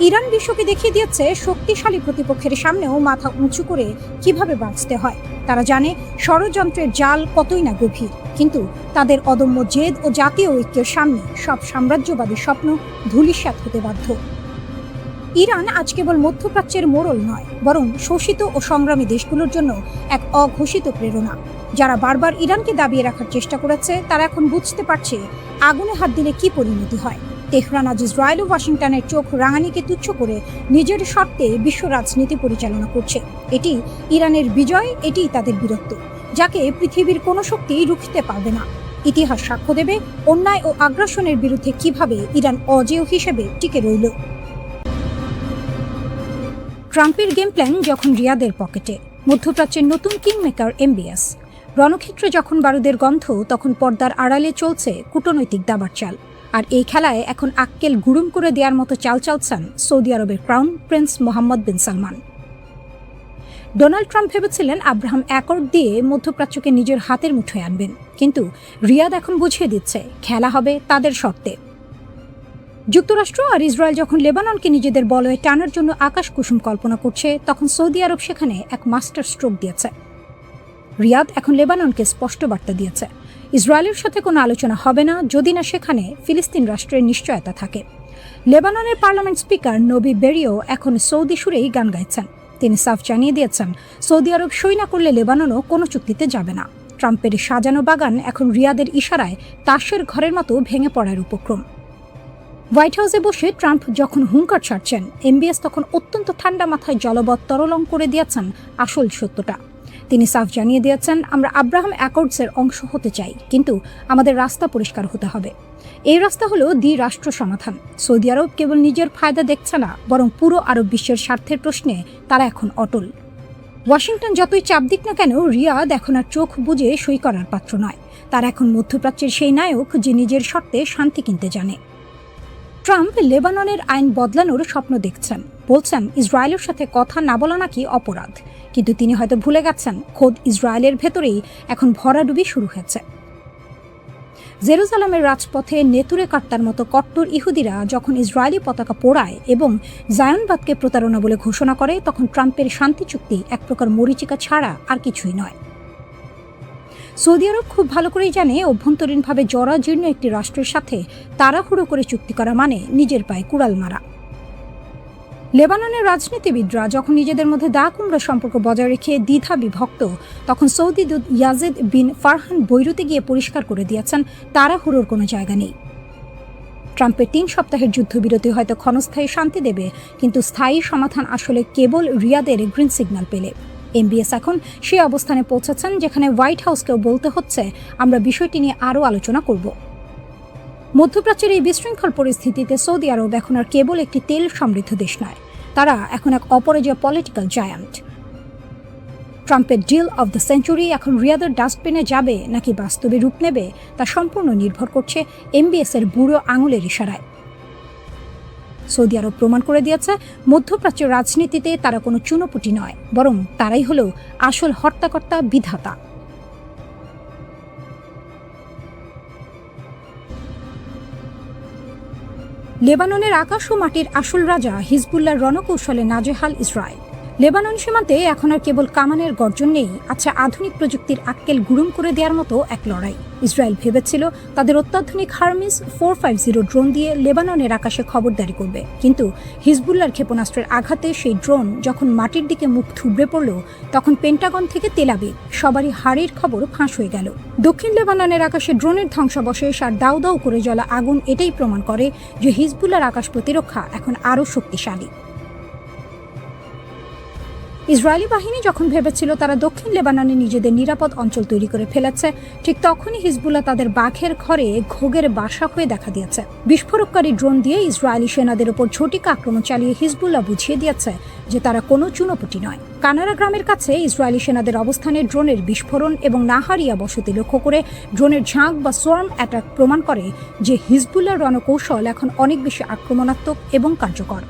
ইরান বিশ্বকে দেখিয়ে দিয়েছে শক্তিশালী প্রতিপক্ষের সামনেও মাথা উঁচু করে কিভাবে বাঁচতে হয়। তারা জানে ষড়যন্ত্রের জাল কতই না গভীর, কিন্তু তাদের অদম্য জেদ ও জাতীয় ঐক্যের সামনে সব সাম্রাজ্যবাদী স্বপ্ন ধূলিসাৎ হতে বাধ্য। ইরান আজ কেবল মধ্যপ্রাচ্যের মোড়ল নয়, বরং শোষিত ও সংগ্রামী দেশগুলোর জন্য এক অঘোষিত প্রেরণা। যারা বারবার ইরানকে দাবিয়ে রাখার চেষ্টা করেছে, তারা এখন বুঝতে পারছে আগুনে হাত দিলে কি পরিণতি হয়। তেহরান আজ ইসরায়েল ও ওয়াশিংটনের চোখ রাঙানিকে তুচ্ছ করে নিজের শর্তে বিশ্ব রাজনীতি পরিচালনা করছে। এটি ইরানের বিজয়, এটি তাদের বীরত্ব, যাকে পৃথিবীর কোনো শক্তি রুখতে পারবে না। ইতিহাস সাক্ষ্য দেবে অন্যায় ও আগ্রাসনের বিরুদ্ধে কিভাবে ইরান অজেয় হিসেবে টিকে রইল। ট্রাম্পের গেম প্ল্যান যখন রিয়াদের পকেটে, মধ্যপ্রাচ্যের নতুন কিংমেকার এমবিএস। রণক্ষেত্রে যখন বারুদের গন্ধ, তখন পর্দার আড়ালে চলছে কূটনৈতিক দাবার চাল। আর এই খেলায় এখন আক্কেল গুড়ুম করে দেওয়ার মতো চাল চালছেন সৌদি আরবের ক্রাউন প্রিন্স মোহাম্মদ বিন সালমান। ডোনাল্ড ট্রাম্প ভেবেছিলেন আব্রাহাম অ্যাকর্ড দিয়ে মধ্যপ্রাচ্যকে নিজের হাতের মুঠোয় আনবেন, কিন্তু রিয়াদ এখন বুঝিয়ে দিচ্ছে খেলা হবে তাদের শর্তে। যুক্তরাষ্ট্র আর ইসরায়েল যখন লেবাননকে নিজেদের বলয়ে টানার জন্য আকাশ কুসুম কল্পনা করছে, তখন সৌদি আরব সেখানে এক মাস্টার স্ট্রোক দিয়েছে। রিয়াদ এখন লেবাননকে স্পষ্ট বার্তা দিয়েছে ইসরায়েলের সাথে কোনো আলোচনা হবে না যদি না সেখানে ফিলিস্তিন রাষ্ট্রের নিশ্চয়তা থাকে। লেবাননের পার্লামেন্ট স্পিকার নবি বেরিও এখন সৌদি সুরেই গান গাইছেন। তিনি সাফ জানিয়ে দিয়েছেন সৌদি আরব সই না করলে লেবাননও কোনো চুক্তিতে যাবে না। ট্রাম্পের সাজানো বাগান এখন রিয়াদের ইশারায় তাসের ঘরের মতো ভেঙে পড়ার উপক্রম। হোয়াইট হাউসে বসে ট্রাম্প যখন হুঙ্কার ছাড়ছেন, এমবিএস তখন অত্যন্ত ঠান্ডা মাথায় জলবৎ তরলং করে দিয়েছেন আসল সত্যটা। তিনি সাফ জানিয়ে দিয়েছেন, আমরা আব্রাহাম অ্যাকর্ডসের অংশ হতে চাই, কিন্তু আমাদের রাস্তা পরিষ্কার হতে হবে। এই রাস্তা হলো দ্বিরাষ্ট্র সমাধান। সৌদি আরব কেবল নিজের ফায়দা দেখছে না, বরং পুরো আরব বিশ্বের স্বার্থের প্রশ্নে তারা এখন অটল। ওয়াশিংটন যতই চাপ দিক না কেন, রিয়াদ এখন আর চোখ বুজে সই করার পাত্র নয়। তারা এখন মধ্যপ্রাচ্যের সেই নায়ক যে নিজের শর্তে শান্তি কিনতে জানে। ট্রাম্প লেবাননের আইন বদলানোর স্বপ্ন দেখছেন, বলছেন ইসরায়েলের সাথে কথা না বলা নাকি অপরাধ, কিন্তু তিনি হয়তো ভুলে গেছেন খোদ ইসরায়েলের ভেতরেই এখন ভরাডুবি শুরু হয়েছে। জেরুজালেমের রাজপথে নেতুরে কাট্টার মতো কট্টর ইহুদিরা যখন ইসরায়েলি পতাকা পোড়ায় এবং জায়নবাদকে প্রতারণা বলে ঘোষণা করে, তখন ট্রাম্পের শান্তি চুক্তি এক প্রকার মরীচিকা ছাড়া আর কিছুই নয়। সৌদি আরব খুব ভালো করেই জানে অভ্যন্তরীণভাবে জরাজীর্ণ একটি রাষ্ট্রের সাথে তাড়াহুড়ো করে চুক্তি করা মানে নিজের পায়ে কুড়াল মারা। লেবাননের রাজনীতিবিদরা যখন নিজেদের মধ্যে দা কুমড়া সম্পর্ক বজায় রেখে দ্বিধা বিভক্ত, তখন সৌদি দূত ইয়াজেদ বিন ফারহান বৈরুতে গিয়ে পরিষ্কার করে দিয়েছেন তাড়াহুড়োর কোনো জায়গা নেই। ট্রাম্পের 3 সপ্তাহের যুদ্ধবিরতি হয়তো ক্ষণস্থায়ী শান্তি দেবে, কিন্তু স্থায়ী সমাধান আসলে কেবল রিয়াদের গ্রিন সিগন্যাল পেলে। এমবিএস এখন সেই অবস্থানে পৌঁছেছেন যেখানে হোয়াইট হাউসকেও বলতে হচ্ছে আমরা বিষয়টি নিয়ে আরও আলোচনা করব। মধ্যপ্রাচ্যের এই বিশৃঙ্খল পরিস্থিতিতে সৌদি আরব এখন আর কেবল একটি তেল সমৃদ্ধ দেশ নয়, তারা এখন এক অপরাজেয় পলিটিক্যাল জায়ান্ট। ট্রাম্পের ডিল অব দ্য সেঞ্চুরি এখন রিয়াদের ডাস্টবিনে যাবে নাকি বাস্তবে রূপ নেবে তা সম্পূর্ণ নির্ভর করছে MBS এর বুড়ো আঙুলের ইশারায়। সৌদি আরব প্রমাণ করে দিয়েছে মধ্যপ্রাচ্যের রাজনীতিতে তারা কোনো চুনোপুটি নয়, বরং তারাই হলো আসল হর্তাকর্তা, বিধাতা। লেবাননের আকাশ ও মাটির আসল রাজা হিজবুল্লাহর রণকৌশলে নাজেহাল ইসরায়েল। লেবানন সীমান্তে এখন আর কেবল কামানের গর্জন নেই, আচ্ছা আধুনিক প্রযুক্তির আক্কেল গুরুম করে দেওয়ার মতো এক লড়াই। ইসরায়েল ভেবেছিল তাদের অত্যাধুনিক হারমিস 450 ড্রোন দিয়ে লেবাননের আকাশে খবরদারি করবে, কিন্তু হিজবুল্লাহর ক্ষেপণাস্ত্রের আঘাতে সেই ড্রোন যখন মাটির দিকে মুখ থুবড়ে পড়ল, তখন পেন্টাগন থেকে তেল আবিব সবারই হাড়ের খবর ফাঁস হয়ে গেল। দক্ষিণ লেবাননের আকাশে ড্রোনের ধ্বংসাবশেষ আর দাউ দাউ করে জ্বলা আগুন এটাই প্রমাণ করে যে হিজবুল্লাহর আকাশ প্রতিরক্ষা এখন আরও শক্তিশালী। ইসরায়েলি বাহিনী যখন ভেবেছিল তারা দক্ষিণ লেবাননে নিজেদের নিরাপদ অঞ্চল তৈরি করে ফেলেছে, ঠিক তখনই হিজবুল্লাহ তাদের বাঘের ঘরে ঘোগের বাসা হয়ে দেখা দিয়েছে। বিস্ফোরককারী ড্রোন দিয়ে ইসরায়েলি সেনাদের ওপর ঝটিকা আক্রমণ চালিয়ে হিজবুল্লাহ বুঝিয়ে দিয়েছে যে তারা কোনো চুনোপুটি নয়। কানারা গ্রামের কাছে ইসরায়েলি সেনাদের অবস্থানে ড্রোনের বিস্ফোরণ এবং নাহারিয়া বসতি লক্ষ্য করে ড্রোনের ঝাঁক বা সোয়ার্ম অ্যাটাক প্রমাণ করে যে হিজবুল্লাহর রণকৌশল এখন অনেক বেশি আক্রমণাত্মক এবং কার্যকর।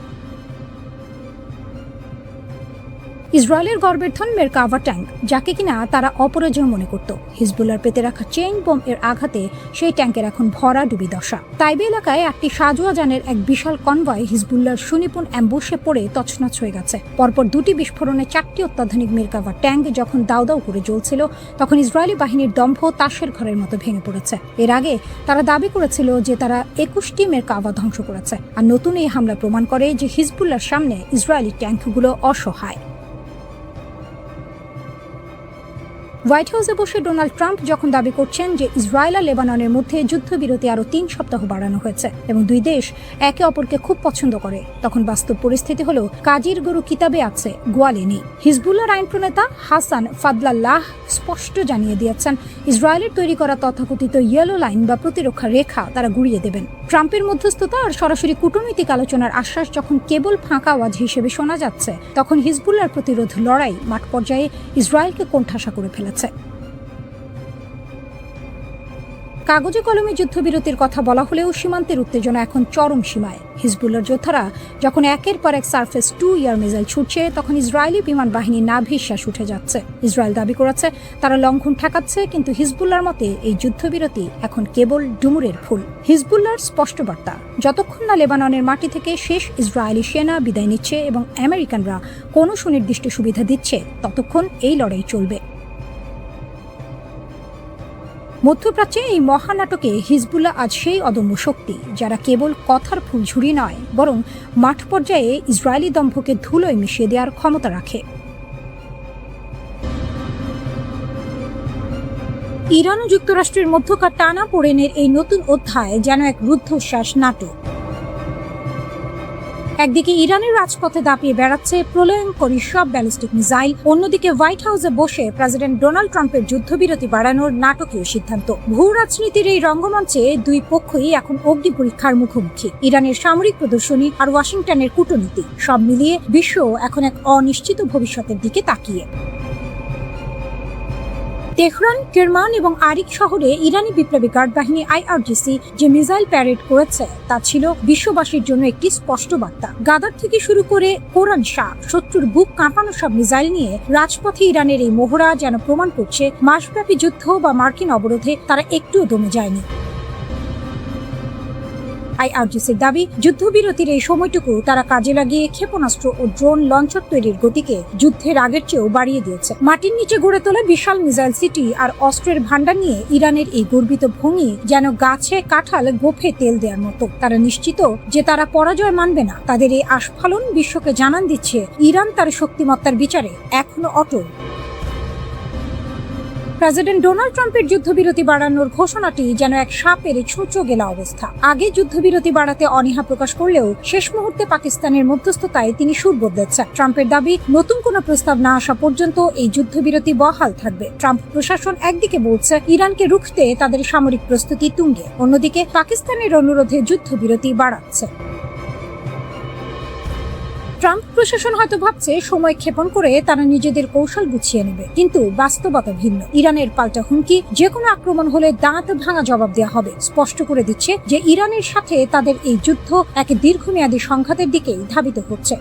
ইসরায়েলের গর্বের ধন মেরকাভা ট্যাঙ্ক, যাকে কিনা তারা অপরাজয় মনে করত, হিজবুল্লাহর পেতে রাখা চেইন বোম এর আঘাতে সেই ট্যাঙ্কের এখন ভরা ডুবি দশা। তাইবে এলাকায় একটি সাজোয়া যানের এক বিশাল কনভয় হিজবুল্লাহর সুনিপুণ অ্যাম্বুশে পড়ে তছনছ হয়ে গেছে। পরপর দুটি বিস্ফোরণে 4টি অত্যাধুনিক মেরকাভা ট্যাঙ্ক যখন দাউ দাউ করে জ্বলছিল, তখন ইসরায়েলি বাহিনীর দম্ভ তাসের ঘরের মতো ভেঙে পড়েছে। এর আগে তারা দাবি করেছিল যে তারা 21টি মেরকাভা ধ্বংস করেছে, আর নতুন এই হামলা প্রমাণ করে যে হিজবুল্লাহর সামনে ইসরায়েলি ট্যাঙ্কগুলো অসহায়। হোয়াইট হাউসে বসে ডোনাল্ড ট্রাম্প যখন দাবি করছেন যে ইসরায়েল আর লেবাননের মধ্যে যুদ্ধবিরতি আরও 3 সপ্তাহ বাড়ানো হয়েছে এবং দুই দেশ একে অপরকে খুব পছন্দ করে, তখন বাস্তব পরিস্থিতি হলো কাজীর গরু কিতাবে আছে, গোয়ালে নেই। হিজবুল্লাহর আইন প্রণেতা হাসান ফাদলাল্লাহ স্পষ্ট জানিয়ে দিয়েছেন ইসরায়েলের তৈরি করা তথাকথিত ইয়েলো লাইন বা প্রতিরক্ষা রেখা তারা গুড়িয়ে দেবেন। ট্রাম্পের মধ্যস্থতা আর সরাসরি কূটনৈতিক আলোচনার আশ্বাস যখন কেবল ফাঁকা আওয়াজ হিসেবে শোনা যাচ্ছে, তখন হিজবুল্লাহর প্রতিরোধ লড়াই মাঠ পর্যায়ে ইসরায়েলকে কোণঠাসা করে ফেলেছে। কাগজে কলমে যুদ্ধবিরতির কথা বলা হলেও সীমান্তের উত্তেজনা এখন চরম সীমায়। হিজবুল্লাহর যোদ্ধারা যখন একের পর এক সারফেস 2 ইয়ার মিসাইল ছুটছে, তখন ইসরায়েলি বিমান বাহিনীর নাভিশ্বাস উঠে যাচ্ছে। ইসরায়েল দাবি করেছে তারা লঙ্ঘন ঠেকাচ্ছে, কিন্তু হিজবুল্লাহর মতে এই যুদ্ধবিরতি এখন কেবল ডুমুরের ফুল। হিজবুল্লাহর স্পষ্ট বার্তা, যতক্ষণ না লেবাননের মাটি থেকে শেষ ইসরায়েলি সেনা বিদায় নিচ্ছে এবং আমেরিকানরা কোনো সুনির্দিষ্ট সুবিধা দিচ্ছে, ততক্ষণ এই লড়াই চলবে। মধ্যপ্রাচ্যে এই মহানাটকে হিজবুল্লাহ আজ সেই অদম্য শক্তি যারা কেবল কথার ফুলঝুরি নয়, বরং মাঠ পর্যায়ে ইসরায়েলি দম্ভকে ধুলোয় মিশিয়ে দেওয়ার ক্ষমতা রাখে। ইরান ও যুক্তরাষ্ট্রের মধ্যকার টানাপোড়েনের এই নতুন অধ্যায় যেন এক রুদ্ধশ্বাস নাটক। একদিকে ইরানের রাজপথে দাপিয়ে বেড়াচ্ছে প্রলয়ঙ্করী সব ব্যালিস্টিক মিসাইল, অন্যদিকে হোয়াইট হাউসে বসে প্রেসিডেন্ট ডোনাল্ড ট্রাম্পের যুদ্ধবিরতি বাড়ানোর নাটকীয় সিদ্ধান্ত। ভূ রাজনীতির এই রঙ্গমঞ্চে দুই পক্ষই এখন অগ্নি পরীক্ষার মুখোমুখি। ইরানের সামরিক প্রদর্শনী আর ওয়াশিংটনের কূটনীতি, সব মিলিয়ে বিশ্ব এখন এক অনিশ্চিত ভবিষ্যতের দিকে তাকিয়ে। তেহরান, কেরমান এবং আরিক শহরে ইরানি বিপ্লবী গার্ড বাহিনী IRGC যে মিসাইল প্যারেড করেছে তা ছিল বিশ্ববাসীর জন্য একটি স্পষ্ট বার্তা। গাদার থেকে শুরু করে কোরআন শাহ, শত্রুর বুক কাঁপানো সব মিসাইল নিয়ে রাজপথে ইরানের এই মহড়া যেন প্রমাণ করছে মাসব্যাপী যুদ্ধ বা মার্কিন অবরোধে তারা একটুও দমে যায়নি। IRGCর দাবি, যুদ্ধবিরতির এই সময়টুকু তারা কাজে লাগিয়ে ক্ষেপণাস্ত্র ও ড্রোন লঞ্চার তৈরির গতিকে যুদ্ধের আগের চেয়েও বাড়িয়ে দিয়েছে। মাটির নিচে গড়ে তোলা বিশাল মিসাইল সিটি আর অস্ত্রের ভান্ডার নিয়ে ইরানের এই গর্বিত ভঙ্গি যেন গাছে কাঁঠাল গোফে তেল দেওয়ার মতো। তারা নিশ্চিত যে তারা পরাজয় মানবে না। তাদের এই আস্ফালন বিশ্বকে জানান দিচ্ছে ইরান তার শক্তিমত্তার বিচারে এখনো অটল। প্রেসিডেন্ট ডোনাল্ড ট্রাম্পের যুদ্ধবিরতি বাড়ানোর ঘোষণাটি যেন এক সাপের ছুঁচো গেলা অবস্থা। আগে যুদ্ধবিরতি বাড়াতে অনীহা প্রকাশ করলেও শেষ মুহূর্তে পাকিস্তানের মধ্যস্থতায় তিনি সুর বদলেছেন। ট্রাম্পের দাবি, নতুন কোনো প্রস্তাব না আসা পর্যন্ত এই যুদ্ধবিরতি বহাল থাকবে। ট্রাম্প প্রশাসন একদিকে বলছে ইরানকে রুখতে তাদের সামরিক প্রস্তুতি তুঙ্গে, অন্যদিকে পাকিস্তানের অনুরোধে যুদ্ধবিরতি বাড়াচ্ছে। ট্রাম্প প্রশাসন হয়তো ভাবছে সময় ক্ষেপণ করে তারা নিজেদের কৌশল গুছিয়ে নেবে, কিন্তু বাস্তবতা ভিন্ন। ইরানের পাল্টা হুমকি, যে কোনো আক্রমণ হলে দাঁত ভাঙা জবাব দেওয়া হবে, স্পষ্ট করে দিচ্ছে যে ইরানের সাথে তাদের এই যুদ্ধ এক দীর্ঘমেয়াদী সংঘাতের দিকেই ধাবিত হচ্ছে।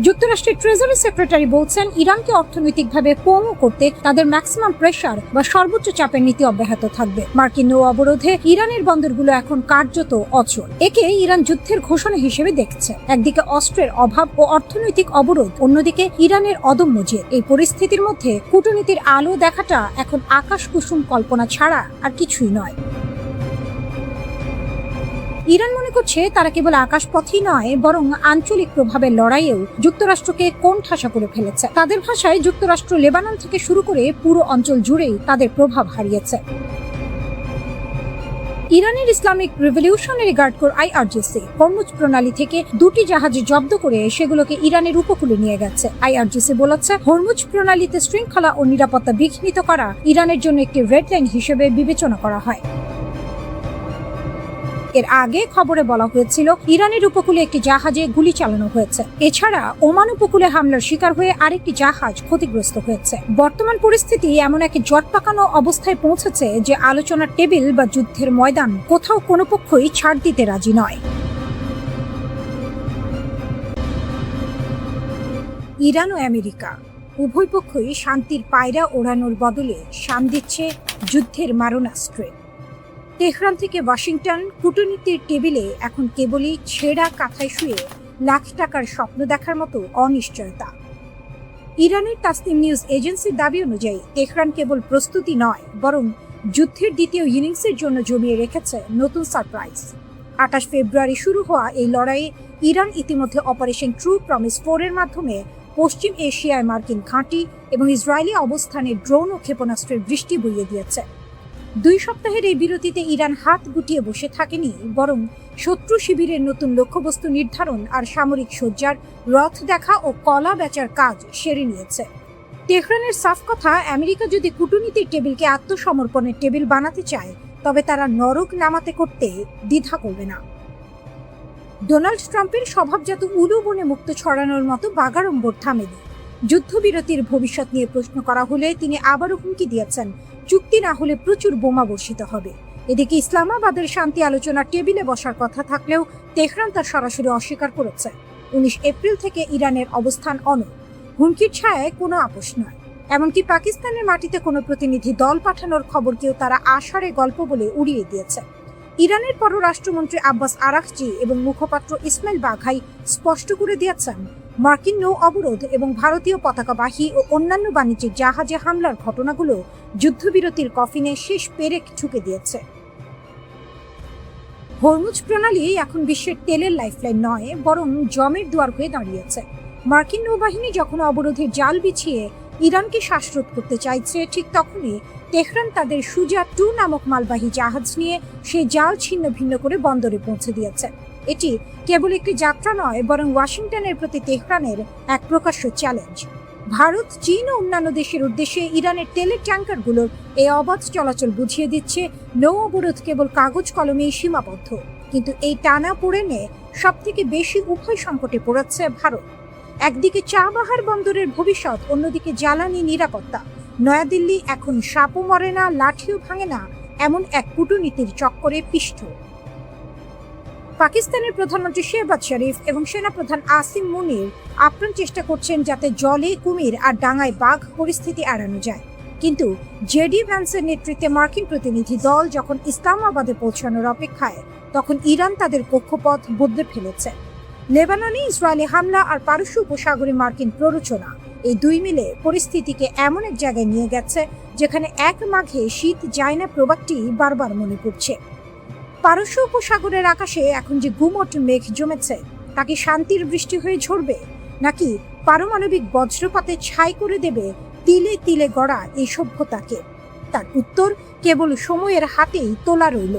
যুক্তরাষ্ট্রের ট্রেজারি সেক্রেটারি বলছেন, ইরানকে অর্থনৈতিকভাবে পঙ্গু করতে তাদের ম্যাক্সিমাম প্রেসার বা সর্বোচ্চ চাপের নীতি অব্যাহত থাকবে। মার্কিন নৌ অবরোধে ইরানের বন্দরগুলো এখন কার্যত অচল। একে ইরান যুদ্ধের ঘোষণা হিসেবে দেখছে। একদিকে অস্ত্রের অভাব ও অর্থনৈতিক অবরোধ, অন্যদিকে ইরানের অদম্য জেদ। এই পরিস্থিতির মধ্যে কূটনীতির আলো দেখাটা এখন আকাশ কুসুম কল্পনা ছাড়া আর কিছুই নয়। ইরান মনে করছে তারা কেবল আকাশপথেই নয়, বরং আঞ্চলিক প্রভাবের লড়াইয়েও যুক্তরাষ্ট্রকে কোণঠাসা করে ফেলেছে। তাদের ভাষায় যুক্তরাষ্ট্র লেবানন থেকে শুরু করে পুরো অঞ্চল জুড়েই তাদের প্রভাব হারিয়েছে। ইরানের Islamic revolutionary guard corps IRGC হরমুজ প্রণালী থেকে 2টি জাহাজ জব্দ করে সেগুলোকে ইরানের উপকূলে নিয়ে গেছে। IRGC বলেছে, হরমুজ প্রণালীতে শৃঙ্খলা ও নিরাপত্তা বিঘ্নিত করা ইরানের জন্য একটি রেড লাইন হিসেবে বিবেচনা করা হয়। এর আগে খবরে বলা হয়েছিল ইরানের উপকূলে একটি জাহাজে গুলি চালানো হয়েছে। এছাড়া ওমান উপকূলে হামলার শিকার হয়ে আরেকটি জাহাজ ক্ষতিগ্রস্ত হয়েছে। বর্তমান পরিস্থিতি এমন এক জট পাকানো অবস্থায় পৌঁছেছে যে আলোচনার টেবিল বা যুদ্ধের ময়দান কোথাও কোনো পক্ষই ছাড় দিতে রাজি নয়। ইরান ও আমেরিকা উভয় পক্ষই শান্তির পায়রা ওড়ানোর বদলে শান দিচ্ছে যুদ্ধের মারণাস্ত্রে। তেহরান থেকে ওয়াশিংটন কূটনীতির টেবিলে এখন কেবলই ছেঁড়া কাঁথায় শুয়ে লাখ টাকার স্বপ্ন দেখার মতো অনিশ্চয়তা। ইরানের তাসনিম নিউজ এজেন্সির দাবি অনুযায়ী তেহরান কেবল প্রস্তুতি নয়, বরং যুদ্ধের দ্বিতীয় ইনিংসের জন্য জমিয়ে রেখেছে নতুন সারপ্রাইজ। 28 ফেব্রুয়ারি শুরু হওয়া এই লড়াইয়ে ইরান ইতিমধ্যে অপারেশন ট্রু প্রমিস 4 এর মাধ্যমে পশ্চিম এশিয়ায় মার্কিন ঘাঁটি এবং ইসরায়েলি অবস্থানে ড্রোন ও ক্ষেপণাস্ত্রের বৃষ্টি বইয়ে দিয়েছে। 2 সপ্তাহের এই বিরতিতে ইরান হাত গুটিয়ে বসে থাকেনি, বরং শত্রু শিবিরের নতুন লক্ষ্যবস্তু নির্ধারণ আর সামরিক সজ্জার রথ দেখা ও কলা বেচার কাজ সেরে নিয়েছে। তেহরানের সাফ কথা, আমেরিকা যদি কূটনীতির টেবিলকে আত্মসমর্পণের টেবিল বানাতে চায়, তবে তারা নরক নামাতে করতে দ্বিধা করবে না। ডোনাল্ড ট্রাম্পের স্বভাবজাত উলু বনে মুক্ত ছড়ানোর মতো বাগাড়ম্বর থামেনি। যুদ্ধবিরতির ভবিষ্যৎ নিয়ে প্রশ্ন করা হলে তিনি আবারও হুমকি দিয়েছেন, চুক্তি না হলে প্রচুর বোমা বর্ষিত হবে। এদিকে ইসলামাবাদের শান্তি আলোচনার টেবিলে বসার কথা থাকলেও তেহরান তার সরাসরি অস্বীকার করেছে। 19 এপ্রিল থেকে ইরানের অবস্থান অনড়, হুমকির ছায়ায় কোনো আপোষ নয়। এমনকি পাকিস্তানের মাটিতে কোনো প্রতিনিধি দল পাঠানোর খবরকেও তারা আষাঢ়ে গল্প বলে উড়িয়ে দিয়েছে। ইরানের পররাষ্ট্রমন্ত্রী আব্বাস আরাকচি এবং মুখপাত্র ইসমাইল বাঘাই স্পষ্ট করে দিয়েছেন, মার্কিন নৌ অবরোধ এবং ভারতীয় পতাকাবাহী ও অন্যান্য বাণিজ্যিক জাহাজে হামলার ঘটনাগুলো যুদ্ধবিরতির কফিনে শেষ পেরেক ঠুকে দিয়েছে। হরমুজ প্রণালী এখন বিশ্বের তেলের লাইফলাইন নয়, বরং জমের দুয়ার হয়ে দাঁড়িয়েছে। মার্কিন নৌবাহিনী যখন অবরোধের জাল বিছিয়ে ইরানকে শ্বাসরোধ করতে চাইছে, ঠিক তখনই তেহরান তাদের সুজা 2 নামক মালবাহী জাহাজ নিয়ে সেই জাল ছিন্ন ভিন্ন করে বন্দরে পৌঁছে দিয়েছে। এটি কেবল একটি যাত্রা নয়, বরং ওয়াশিংটনের প্রতি তেহরানের এক প্রকাশ্য চ্যালেঞ্জ। ভারত, চীন ও অন্যান্য দেশের উদ্দেশ্যে ইরানের তেলের ট্যাঙ্কারগুলোর এই অবাধ চলাচল বুঝিয়ে দিচ্ছে নৌ অবরোধ কেবল কাগজ কলমেই সীমাবদ্ধ। কিন্তু এই টানা পোড়েনে সবথেকে বেশি উভয় সংকটে পড়েছে ভারত। একদিকে চাবাহার বন্দরের ভবিষ্যৎ, অন্যদিকে জ্বালানি নিরাপত্তা। নয়াদিল্লি এখন সাপও মরে না, লাঠিও ভাঙে না, এমন এক কূটনীতির চক্করে পিষ্ট। পাকিস্তানের প্রধানমন্ত্রী শেহবাজ শরীফ এবং সেনাপ্রধান আসিম মুনির আপ্রাণ চেষ্টা করছেন যাতে জলে কুমির আর ডাঙায় বাঘ পরিস্থিতি এড়ানো যায়। কিন্তু জেডি ভ্যান্সের নেতৃত্বে মার্কিন প্রতিনিধি দল যখন ইসলামাবাদে পৌঁছানোর অপেক্ষায়, তখন ইরান তাদের কক্ষপথ বদলে ফেলেছে। লেবাননে ইসরায়েলি হামলা আর পারস্য উপসাগরে মার্কিন প্ররোচনা, এই 2 মিলে পরিস্থিতিকে এমন এক জায়গায় নিয়ে গেছে যেখানে এক মাঘে শীত যায় না প্রবাদটি বারবার মনে পড়ছে। পারস্য উপসাগরের আকাশে এখন যে গুমট মেঘ জমেছে, তা কি শান্তির বৃষ্টি হয়ে ঝরবে, নাকি পারমাণবিক বজ্রপাতে ছাই করে দেবে তিলে তিলে গড়া এই সভ্যতাকে? তার উত্তর কেবল সময়ের হাতেই তোলা রইল।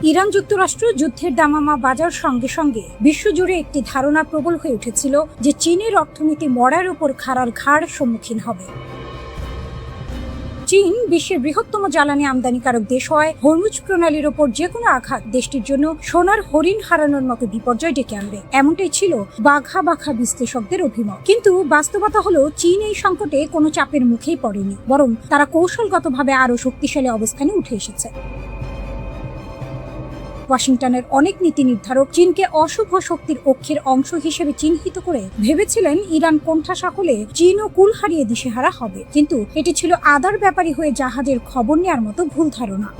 ইরান যুক্তরাষ্ট্র যুদ্ধের দামামা বাজার সঙ্গে সঙ্গে বিশ্বজুড়ে একটি ধারণা প্রবল হয়ে উঠেছিল যে চীনের অর্থনীতি মরার উপর খাড়ার ঘাড় সম্মুখীন হবে। চীন বিশ্বের বৃহত্তম জ্বালানি আমদানিকারক দেশ হয় হরমুজ প্রণালীর ওপর যে কোনো আঘাত দেশটির জন্য সোনার হরিণ হারানোর মতো বিপর্যয় ডেকে আনবে, এমনটাই ছিল বাঘা বাঘা বিশ্লেষকদের অভিমত। কিন্তু বাস্তবতা হলো চীন এই সংকটে কোনো চাপের মুখেই পড়েনি, বরং তারা কৌশলগতভাবে আরো শক্তিশালী অবস্থানে উঠে এসেছে। ওয়াশিংটনের অনেক নীতি নির্ধারক চীনকে অশুভ শক্তির অক্ষের অংশ হিসেবে চিহ্নিত করে ভেবেছিলেন ইরান কোণঠাসা হলে চীনও কুল হারিয়ে দিশেহারা হবে, কিন্তু এটি ছিল আদার ব্যাপারী হয়ে জাহাজের খবর নেওয়ার মতো ভুল ধারণা।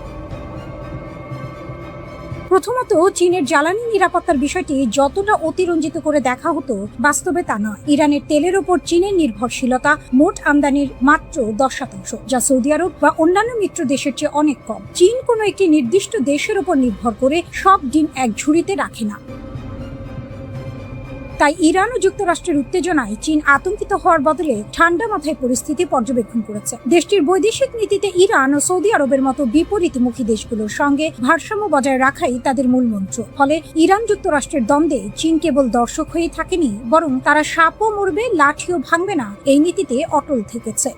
প্রথমত, চীনের জ্বালানি নিরাপত্তার বিষয়টি যতটা অতিরঞ্জিত করে দেখা হতো, বাস্তবে তা নয়। ইরানের তেলের ওপর চীনের নির্ভরশীলতা মোট আমদানির মাত্র 10%, যা সৌদি আরব বা অন্যান্য মিত্র দেশের চেয়ে অনেক কম। চীন কোনো একটি নির্দিষ্ট দেশের ওপর নির্ভর করে সব ডিম এক ঝুড়িতে রাখে না। তাই ইরান ও যুক্তরাষ্ট্রের উত্তেজনায় চীন আতঙ্কিত হওয়ার বদলে ঠান্ডা মাথায় পরিস্থিতি পর্যবেক্ষণ করেছে। দেশটির বৈদেশিক নীতিতে ইরান ও সৌদি আরবের মতো বিপরীতমুখী দেশগুলোর সঙ্গে ভারসাম্য বজায় রাখাই তাদের মূল মন্ত্র। ফলে ইরান যুক্তরাষ্ট্রের দ্বন্দ্বে চীন কেবল দর্শক হয়েই থাকেনি, বরং তারা সাপও মরবে লাঠিও ভাঙবে না এই নীতিতে অটল থেকেছে।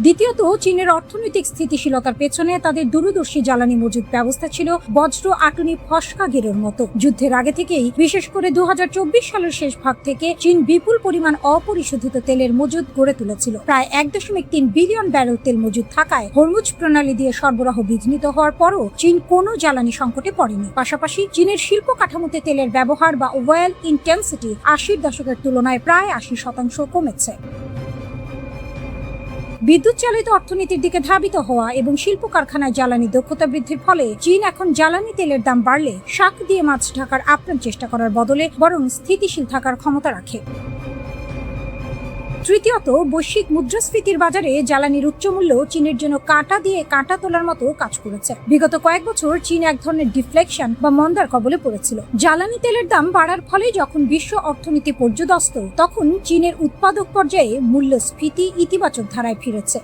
দ্বিতীয়ত, চীনের অর্থনৈতিক স্থিতিশীলতার পেছনে তাদের দূরদর্শী জ্বালানি মজুদ ব্যবস্থা ছিল বজ্র আটুনি ফসকা গেরোর মতো। যুদ্ধের আগে থেকেই, বিশেষ করে 2024 সালের শেষ ভাগ থেকে চীন বিপুল পরিমাণ অপরিশোধিত তেলের মজুদ গড়ে তুলেছিল। প্রায় 1.3 বিলিয়ন ব্যারেল তেল মজুদ থাকায় হরমুজ প্রণালী দিয়ে সরবরাহ বিঘ্নিত হওয়ার পরও চীন কোনো জ্বালানি সংকটে পড়েনি। পাশাপাশি চীনের শিল্প কাঠামোতে তেলের ব্যবহার বা ওয়েল ইন্টেন্সিটি 80-র দশকের তুলনায় প্রায় 80% কমেছে। বিদ্যুৎ চালিত অর্থনীতির দিকে ধাবিত হওয়া এবং শিল্প কারখানায় জ্বালানি দক্ষতা বৃদ্ধির ফলে চীন এখন জ্বালানি তেলের দাম বাড়লে শাক দিয়ে মাছ ঢাকার আপ্রাণ চেষ্টা করার বদলে বরং স্থিতিশীল থাকার ক্ষমতা রাখে। তৃতীয়ত, বৈশ্বিক মুদ্রাস্ফীতির বাজারে জ্বালানির উচ্চ মূল্য চীনের জন্য কাঁটা দিয়ে কাঁটা তোলার মতো কাজ করেছে। বিগত কয়েক বছর চীন এক ধরনের ডিফ্লেকশন বা মন্দার কবলে পড়েছিল। জ্বালানি তেলের দাম বাড়ার ফলে যখন বিশ্ব অর্থনীতি পর্যদস্ত, তখন চীনের উৎপাদক পর্যায়ে মূল্যস্ফীতি ইতিবাচক ধারায় ফিরেছে।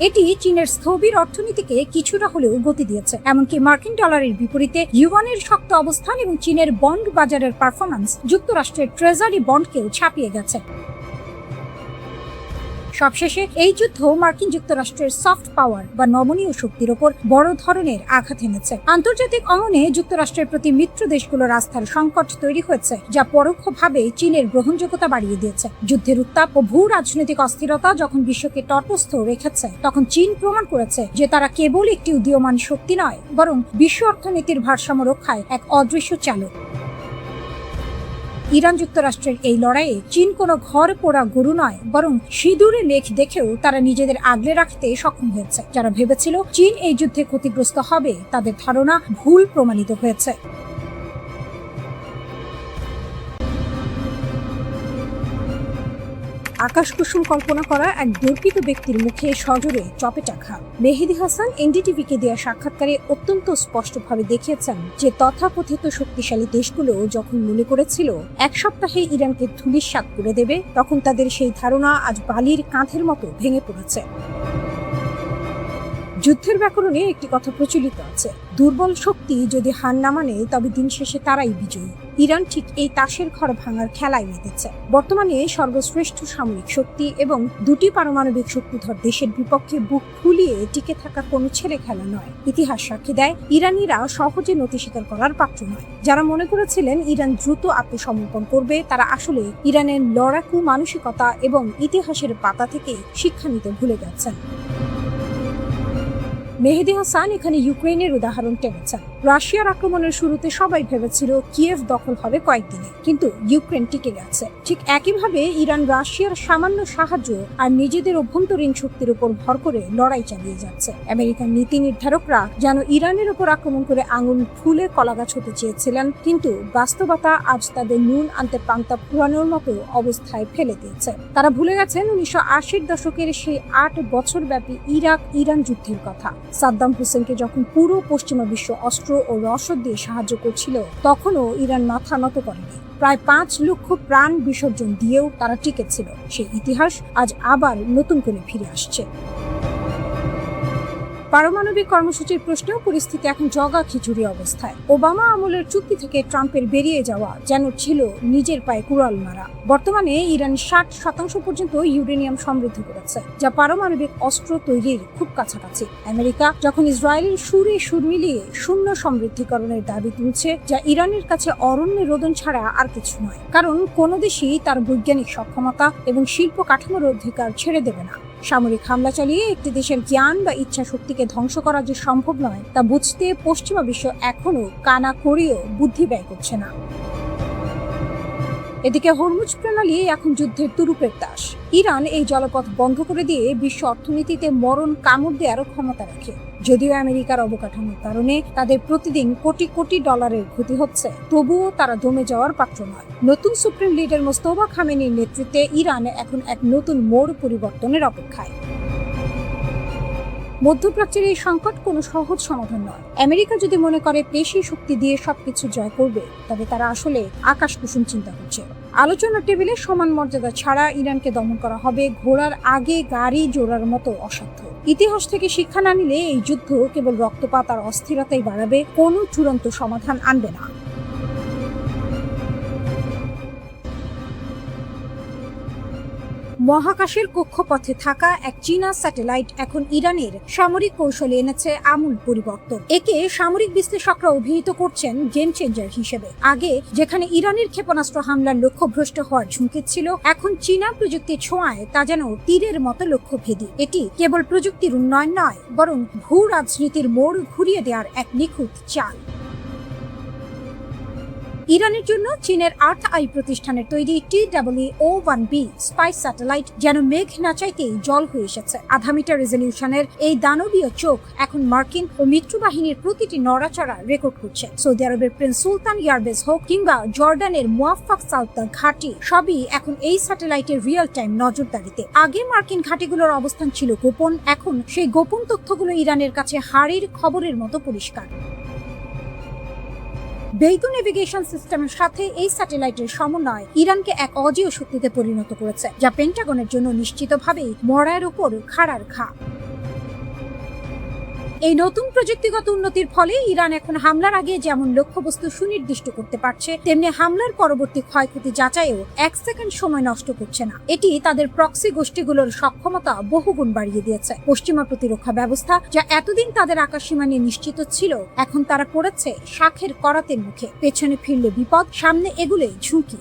এটি চীনের স্থবির অর্থনীতিকে কিছুটা হলেও গতি দিয়েছে। এমনকি মার্কিন ডলারের বিপরীতে ইউয়ানের শক্ত অবস্থান এবং চীনের বন্ড বাজারের পারফরম্যান্স যুক্তরাষ্ট্রের ট্রেজারি বন্ডকেও ছাপিয়ে গেছে। সবশেষে এই যুদ্ধ মার্কিন যুক্তরাষ্ট্রের সফট পাওয়ার বা নমনীয় শক্তির ওপর বড় ধরনের আঘাত এনেছে। আন্তর্জাতিক অঙ্গনে যুক্তরাষ্ট্রের প্রতি মিত্র দেশগুলোর আস্থার সংকট তৈরি হয়েছে, যা পরোক্ষভাবে চীনের গ্রহণযোগ্যতা বাড়িয়ে দিয়েছে। যুদ্ধের উত্তাপ ও ভূ রাজনৈতিক অস্থিরতা যখন বিশ্বকে তটস্থ রেখেছে, তখন চীন প্রমাণ করেছে যে তারা কেবল একটি উদীয়মান শক্তি নয়, বরং বিশ্ব অর্থনীতির ভারসাম্য রক্ষায় এক অদৃশ্য চালক। ইরান যুক্তরাষ্ট্রের এই লড়াইয়ে চীন কোনো ঘর পোড়া গরু নয়, বরং সিঁদুরে লেখ দেখেও তারা নিজেদের আগলে রাখতে সক্ষম হয়েছে। যারা ভেবেছিল চীন এই যুদ্ধে ক্ষতিগ্রস্ত হবে, তাদের ধারণা ভুল প্রমাণিত হয়েছে। আকাশ কুসুম কল্পনা করা এক দর্পিত ব্যক্তির মুখে সজোরে চপেটাঘা। মেহেদী হাসান এনডিটিভিকে দেওয়া সাক্ষাৎকারে অত্যন্ত স্পষ্টভাবে দেখিয়েছেন যে তথাকথিত শক্তিশালী দেশগুলো যখন মনে করেছিল এক সপ্তাহে ইরানকে ধূলিসাৎ করে দেবে, তখন তাদের সেই ধারণা আজ বালির কাঁধের মতো ভেঙে পড়েছে। যুদ্ধের ব্যাকরণে একটি কথা প্রচলিত আছে, দুর্বল শক্তি যদি হার না মানে তবে দিন শেষে তারাই বিজয়ী। ইরান ঠিক এই তাসের ঘর ভাঙার খেলায় মেতেছে। বর্তমানে সর্বশ্রেষ্ঠ সামরিক শক্তি এবং দুটি পারমাণবিক শক্তিধর দেশের বিপক্ষে বুক ফুলিয়ে টিকে থাকা কোনো ছেলে খেলা নয়। ইতিহাস সাক্ষী দেয় ইরানিরা সহজে নতি স্বীকার করার পাত্র নয়। যারা মনে করেছিলেন ইরান দ্রুত আত্মসমর্পণ করবে, তারা আসলে ইরানের লড়াকু মানসিকতা এবং ইতিহাসের পাতা থেকে শিক্ষা নিতে ভুলে গেছেন। মেহেদী হাসান এখানে ইউক্রেনের উদাহরণ টেনেছেন। রাশিয়ার আক্রমণের শুরুতে সবাই ভেবেছিল কিয়েভ দখল হবে কয়েকদিনে, কিন্তু ইউক্রেন টিকে গেছে। ঠিক একইভাবে ইরান রাশিয়ার সামান্য সাহায্য আর নিজেদের অভ্যন্তরীণ শক্তির উপর ভর করে লড়াই চালিয়ে যাচ্ছে। আমেরিকান নীতি নির্ধারকরা যেন ইরানের উপর আক্রমণ করে আঙুল ফুলে কলাগাছ হতে চেয়েছিলেন, কিন্তু বাস্তবতা আজ তাদের নুন আনতে পান্তা ফুরানোর মতো অবস্থায় ফেলে দিয়েছে। তারা ভুলে গেছেন 1980-র দশকের সেই 8 বছর ব্যাপী ইরাক ইরান যুদ্ধের কথা। সাদ্দাম হোসেনকে যখন পুরো পশ্চিমা বিশ্ব অস্ত্র ও রসদ দিয়ে সাহায্য করছিল, তখনও ইরান মাথা নত করেনি। প্রায় 5 লক্ষ প্রাণ বিসর্জন দিয়েও তারা টিকেছিল। সেই ইতিহাস আজ আবার নতুন করে ফিরে আসছে। পারমাণবিক কর্মসূচির প্রশ্নেও পরিস্থিতি এখন জগা খিচুড়ি অবস্থায়। ওবামা আমলের চুক্তি থেকে ট্রাম্পের বেরিয়ে যাওয়া যেন ছিল নিজের পায়ে কুড়াল মারা। বর্তমানে ইরান 60% পর্যন্ত ইউরেনিয়াম সমৃদ্ধ করেছে, যা পারমাণবিক অস্ত্র তৈরির খুব কাছাকাছি। আমেরিকা যখন ইসরায়েলের সুরে সুর মিলিয়ে শূন্য সমৃদ্ধিকরণের দাবি তুলছে, যা ইরানের কাছে অরণ্য রোদন ছাড়া আর কিছু নয়, কারণ কোনো দেশই তার বৈজ্ঞানিক সক্ষমতা এবং শিল্প কাঠামোর অধিকার ছেড়ে দেবে না। সামরিক হামলা চালিয়ে একটি দেশের জ্ঞান বা ইচ্ছা শক্তিকে ধ্বংস করা যে সম্ভব নয় তা বুঝতে পশ্চিমা বিশ্ব এখনো কানা করেও বুদ্ধি ব্যয় করছে না। এদিকে হরমুজ প্রণালী এখন যুদ্ধের তুরুপের তাস। ইরান এই জলপথ বন্ধ করে দিয়ে বিশ্ব অর্থনীতিতে মরণ কামড় দেওয়ারও ক্ষমতা রাখে। যদিও আমেরিকার অবকাঠামোর কারণে তাদের প্রতিদিন কোটি কোটি ডলারের ক্ষতি হচ্ছে, তবুও তারা দমে যাওয়ার পাত্র নয়। নতুন সুপ্রিম লিডার মোস্তফা খামেনির নেতৃত্বে ইরান এখন এক নতুন মোড় পরিবর্তনের অপেক্ষায়। মধ্যপ্রাচ্যের এই সংকট কোনো সহজ সমাধান নয়। আমেরিকা যদি মনে করে পেশি শক্তি দিয়ে সবকিছু জয় করবে, তবে তারা আসলে আকাশ কুসুম চিন্তা করছে। আলোচনার টেবিলে সমান মর্যাদা ছাড়া ইরানকে দমন করা হবে ঘোড়ার আগে গাড়ি জোড়ার মতো অসাধ্য। ইতিহাস থেকে শিক্ষা না নিলে এই যুদ্ধ কেবল রক্তপাত আর অস্থিরতাই বাড়াবে, কোনো চূড়ান্ত সমাধান আনবে না। মহাকাশের কক্ষপথে থাকা এক চীনা স্যাটেলাইট এখন ইরানের সামরিক কৌশলে এনেছে আমূল পরিবর্তন। একে সামরিক বিশ্লেষকরা অভিহিত করছেন গেম চেঞ্জার হিসেবে। আগে যেখানে ইরানের ক্ষেপণাস্ত্র হামলার লক্ষ্যভ্রষ্ট হওয়ার ঝুঁকি ছিল, এখন চীনা প্রযুক্তির ছোঁয়ায় তা যেন তীরের মতো লক্ষ্যভেদী। এটি কেবল প্রযুক্তির উন্নয়ন নয়, বরং ভূ রাজনীতির মোড় ঘুরিয়ে দেওয়ার এক নিখুঁত চাল। ইরানের জন্য চীনের আর্থ আই প্রতিষ্ঠানের তৈরি TWO-1B স্পাইস স্যাটেলাইট যেন মেঘ না চাইতেই জল হয়ে এসেছে। 0.5 মিটার রেজলিউশনের এই দানবীয় চোখ এখন মার্কিন ও মিত্র বাহিনীর প্রতিটি নড়াচড়া রেকর্ড করছে। সৌদি আরবের প্রিন্স সুলতান এয়ারবেস হোক কিংবা জর্ডানের মুয়াফফাক সালতা ঘাঁটি, সবই এখন এই স্যাটেলাইটের রিয়েল টাইম নজরদারিতে। আগে মার্কিন ঘাঁটিগুলোর অবস্থান ছিল গোপন, এখন সেই গোপন তথ্যগুলো ইরানের কাছে হাড়ির খবরের মতো পরিষ্কার। বেইদু নেভিগেশন সিস্টেমের সাথে এই স্যাটেলাইটের সমন্বয় ইরানকে এক অজেয় শক্তিতে পরিণত করেছে, যা পেন্টাগনের জন্য নিশ্চিতভাবেই মরার উপর খাড়ার ঘা। এই নতুন প্রযুক্তিগত উন্নতির ফলে ইরান এখন হামলার আগে যেমন লক্ষ্যবস্তু সুনির্দিষ্ট করতে পারছে, তেমনি হামলার পরবর্তী ক্ষয়ক্ষতি যাচাইও 1 সেকেন্ড সময় নষ্ট করছে না। এটি তাদের প্রক্সি গোষ্ঠীগুলোর সক্ষমতা বহুগুণ বাড়িয়ে দিয়েছে। পশ্চিমা প্রতিরক্ষা ব্যবস্থা, যা এতদিন তাদের আকাশসীমা নিয়ে নিশ্চিত ছিল, এখন তারা পড়েছে শাখের করাতের মুখে। পেছনে ফিরলে বিপদ, সামনে এগুলে ঝুঁকি।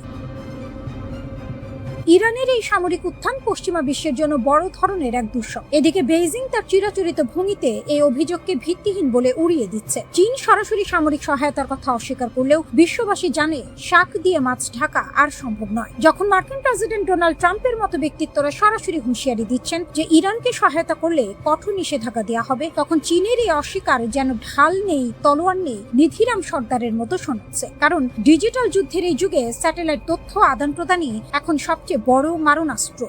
ইরানের এই সামরিক উত্থান পশ্চিমা বিশ্বের জন্য বড় ধরনের এক দুঃস্বপ্ন। এদিকে বেইজিং তার চিরাচরিত ভঙ্গিতে এই অভিযোগকে ভিত্তিহীন বলে উড়িয়ে দিচ্ছে। চীন সরাসরি সামরিক সহায়তার কথা অস্বীকার করলেও বিশ্ববাসী জানে শাক দিয়ে মাছ ঢাকা আর সম্ভব নয়। যখন মার্কিন প্রেসিডেন্ট ডোনাল্ড ট্রাম্পের মতো ব্যক্তিত্বরা সরাসরি হুঁশিয়ারি দিচ্ছেন যে ইরানকে সহায়তা করলে কঠোর নিষেধাজ্ঞা দেওয়া হবে, তখন চীনের এই অস্বীকার যেন ঢাল নেই, তলোয়ার নেই, নিধিরাম সর্দারের মতো শোনাচ্ছে। কারণ ডিজিটাল যুদ্ধের এই যুগে স্যাটেলাইট তথ্য আদান প্রদানই এখন সবচেয়ে বড় মারণাস্ত্র।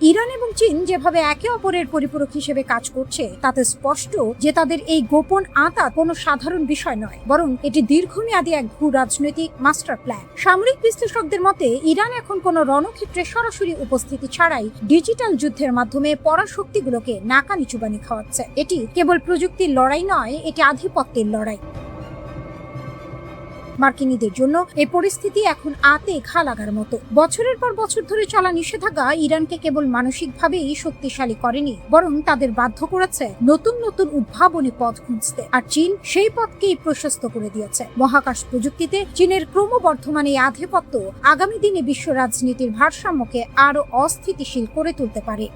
ইরান এবং চীন যেভাবে একে অপরের পরিপূরক হিসেবে কাজ করছে, তাতে স্পষ্ট যে তাদের এই গোপন আঁতাত কোনো সাধারণ বিষয় নয়, বরং এটি দীর্ঘমেয়াদী এক ভূ রাজনৈতিক মাস্টার প্ল্যান। সামরিক বিশ্লেষকদের মতে ইরান এখন কোনো রণক্ষেত্রে সরাসরি উপস্থিতি ছাড়াই ডিজিটাল যুদ্ধের মাধ্যমে পরাশক্তিগুলোকে নাকানি চুবানি খাওয়াচ্ছে। এটি কেবল প্রযুক্তির লড়াই নয়, এটি আধিপত্যের লড়াই। মার্কিনীদের জন্য এই পরিস্থিতি এখন আতে ঘা লাগার মতো। বছরের পর বছর ধরে চলা নিষেধাজ্ঞা ইরানকে কেবল মানসিকভাবেই শক্তিশালী করেনি, বরং তাদের বাধ্য করেছে নতুন নতুন উদ্ভাবনী পথ খুঁজতে। আর চীন সেই পথকেই প্রশস্ত করে দিয়েছে। মহাকাশ প্রযুক্তিতে চীনের ক্রমবর্ধমান এই আধিপত্য আগামী দিনে বিশ্ব রাজনীতির ভারসাম্যকে আরো অস্থিতিশীল করে তুলতে পারে।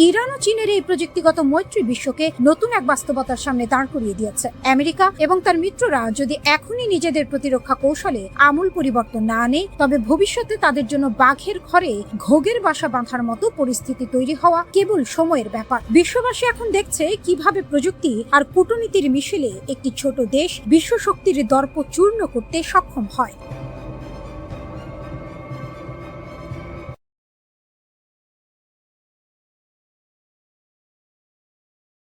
ইরান ও চীনের এই প্রযুক্তিগত মৈত্রী বিশ্বকে নতুন এক বাস্তবতার সামনে দাঁড় করিয়ে দিয়েছে। আমেরিকা এবং তার মিত্ররা যদি এখনই নিজেদের প্রতিরক্ষা কৌশলে আমূল পরিবর্তন না আনে, তবে ভবিষ্যতে তাদের জন্য বাঘের ঘরে ঘোগের বাসা বাঁধার মতো পরিস্থিতি তৈরি হওয়া কেবল সময়ের ব্যাপার। বিশ্ববাসী এখন দেখছে কিভাবে প্রযুক্তি আর কূটনীতির মিশেলে একটি ছোট দেশ বিশ্ব শক্তির দর্প চূর্ণ করতে সক্ষম হয়।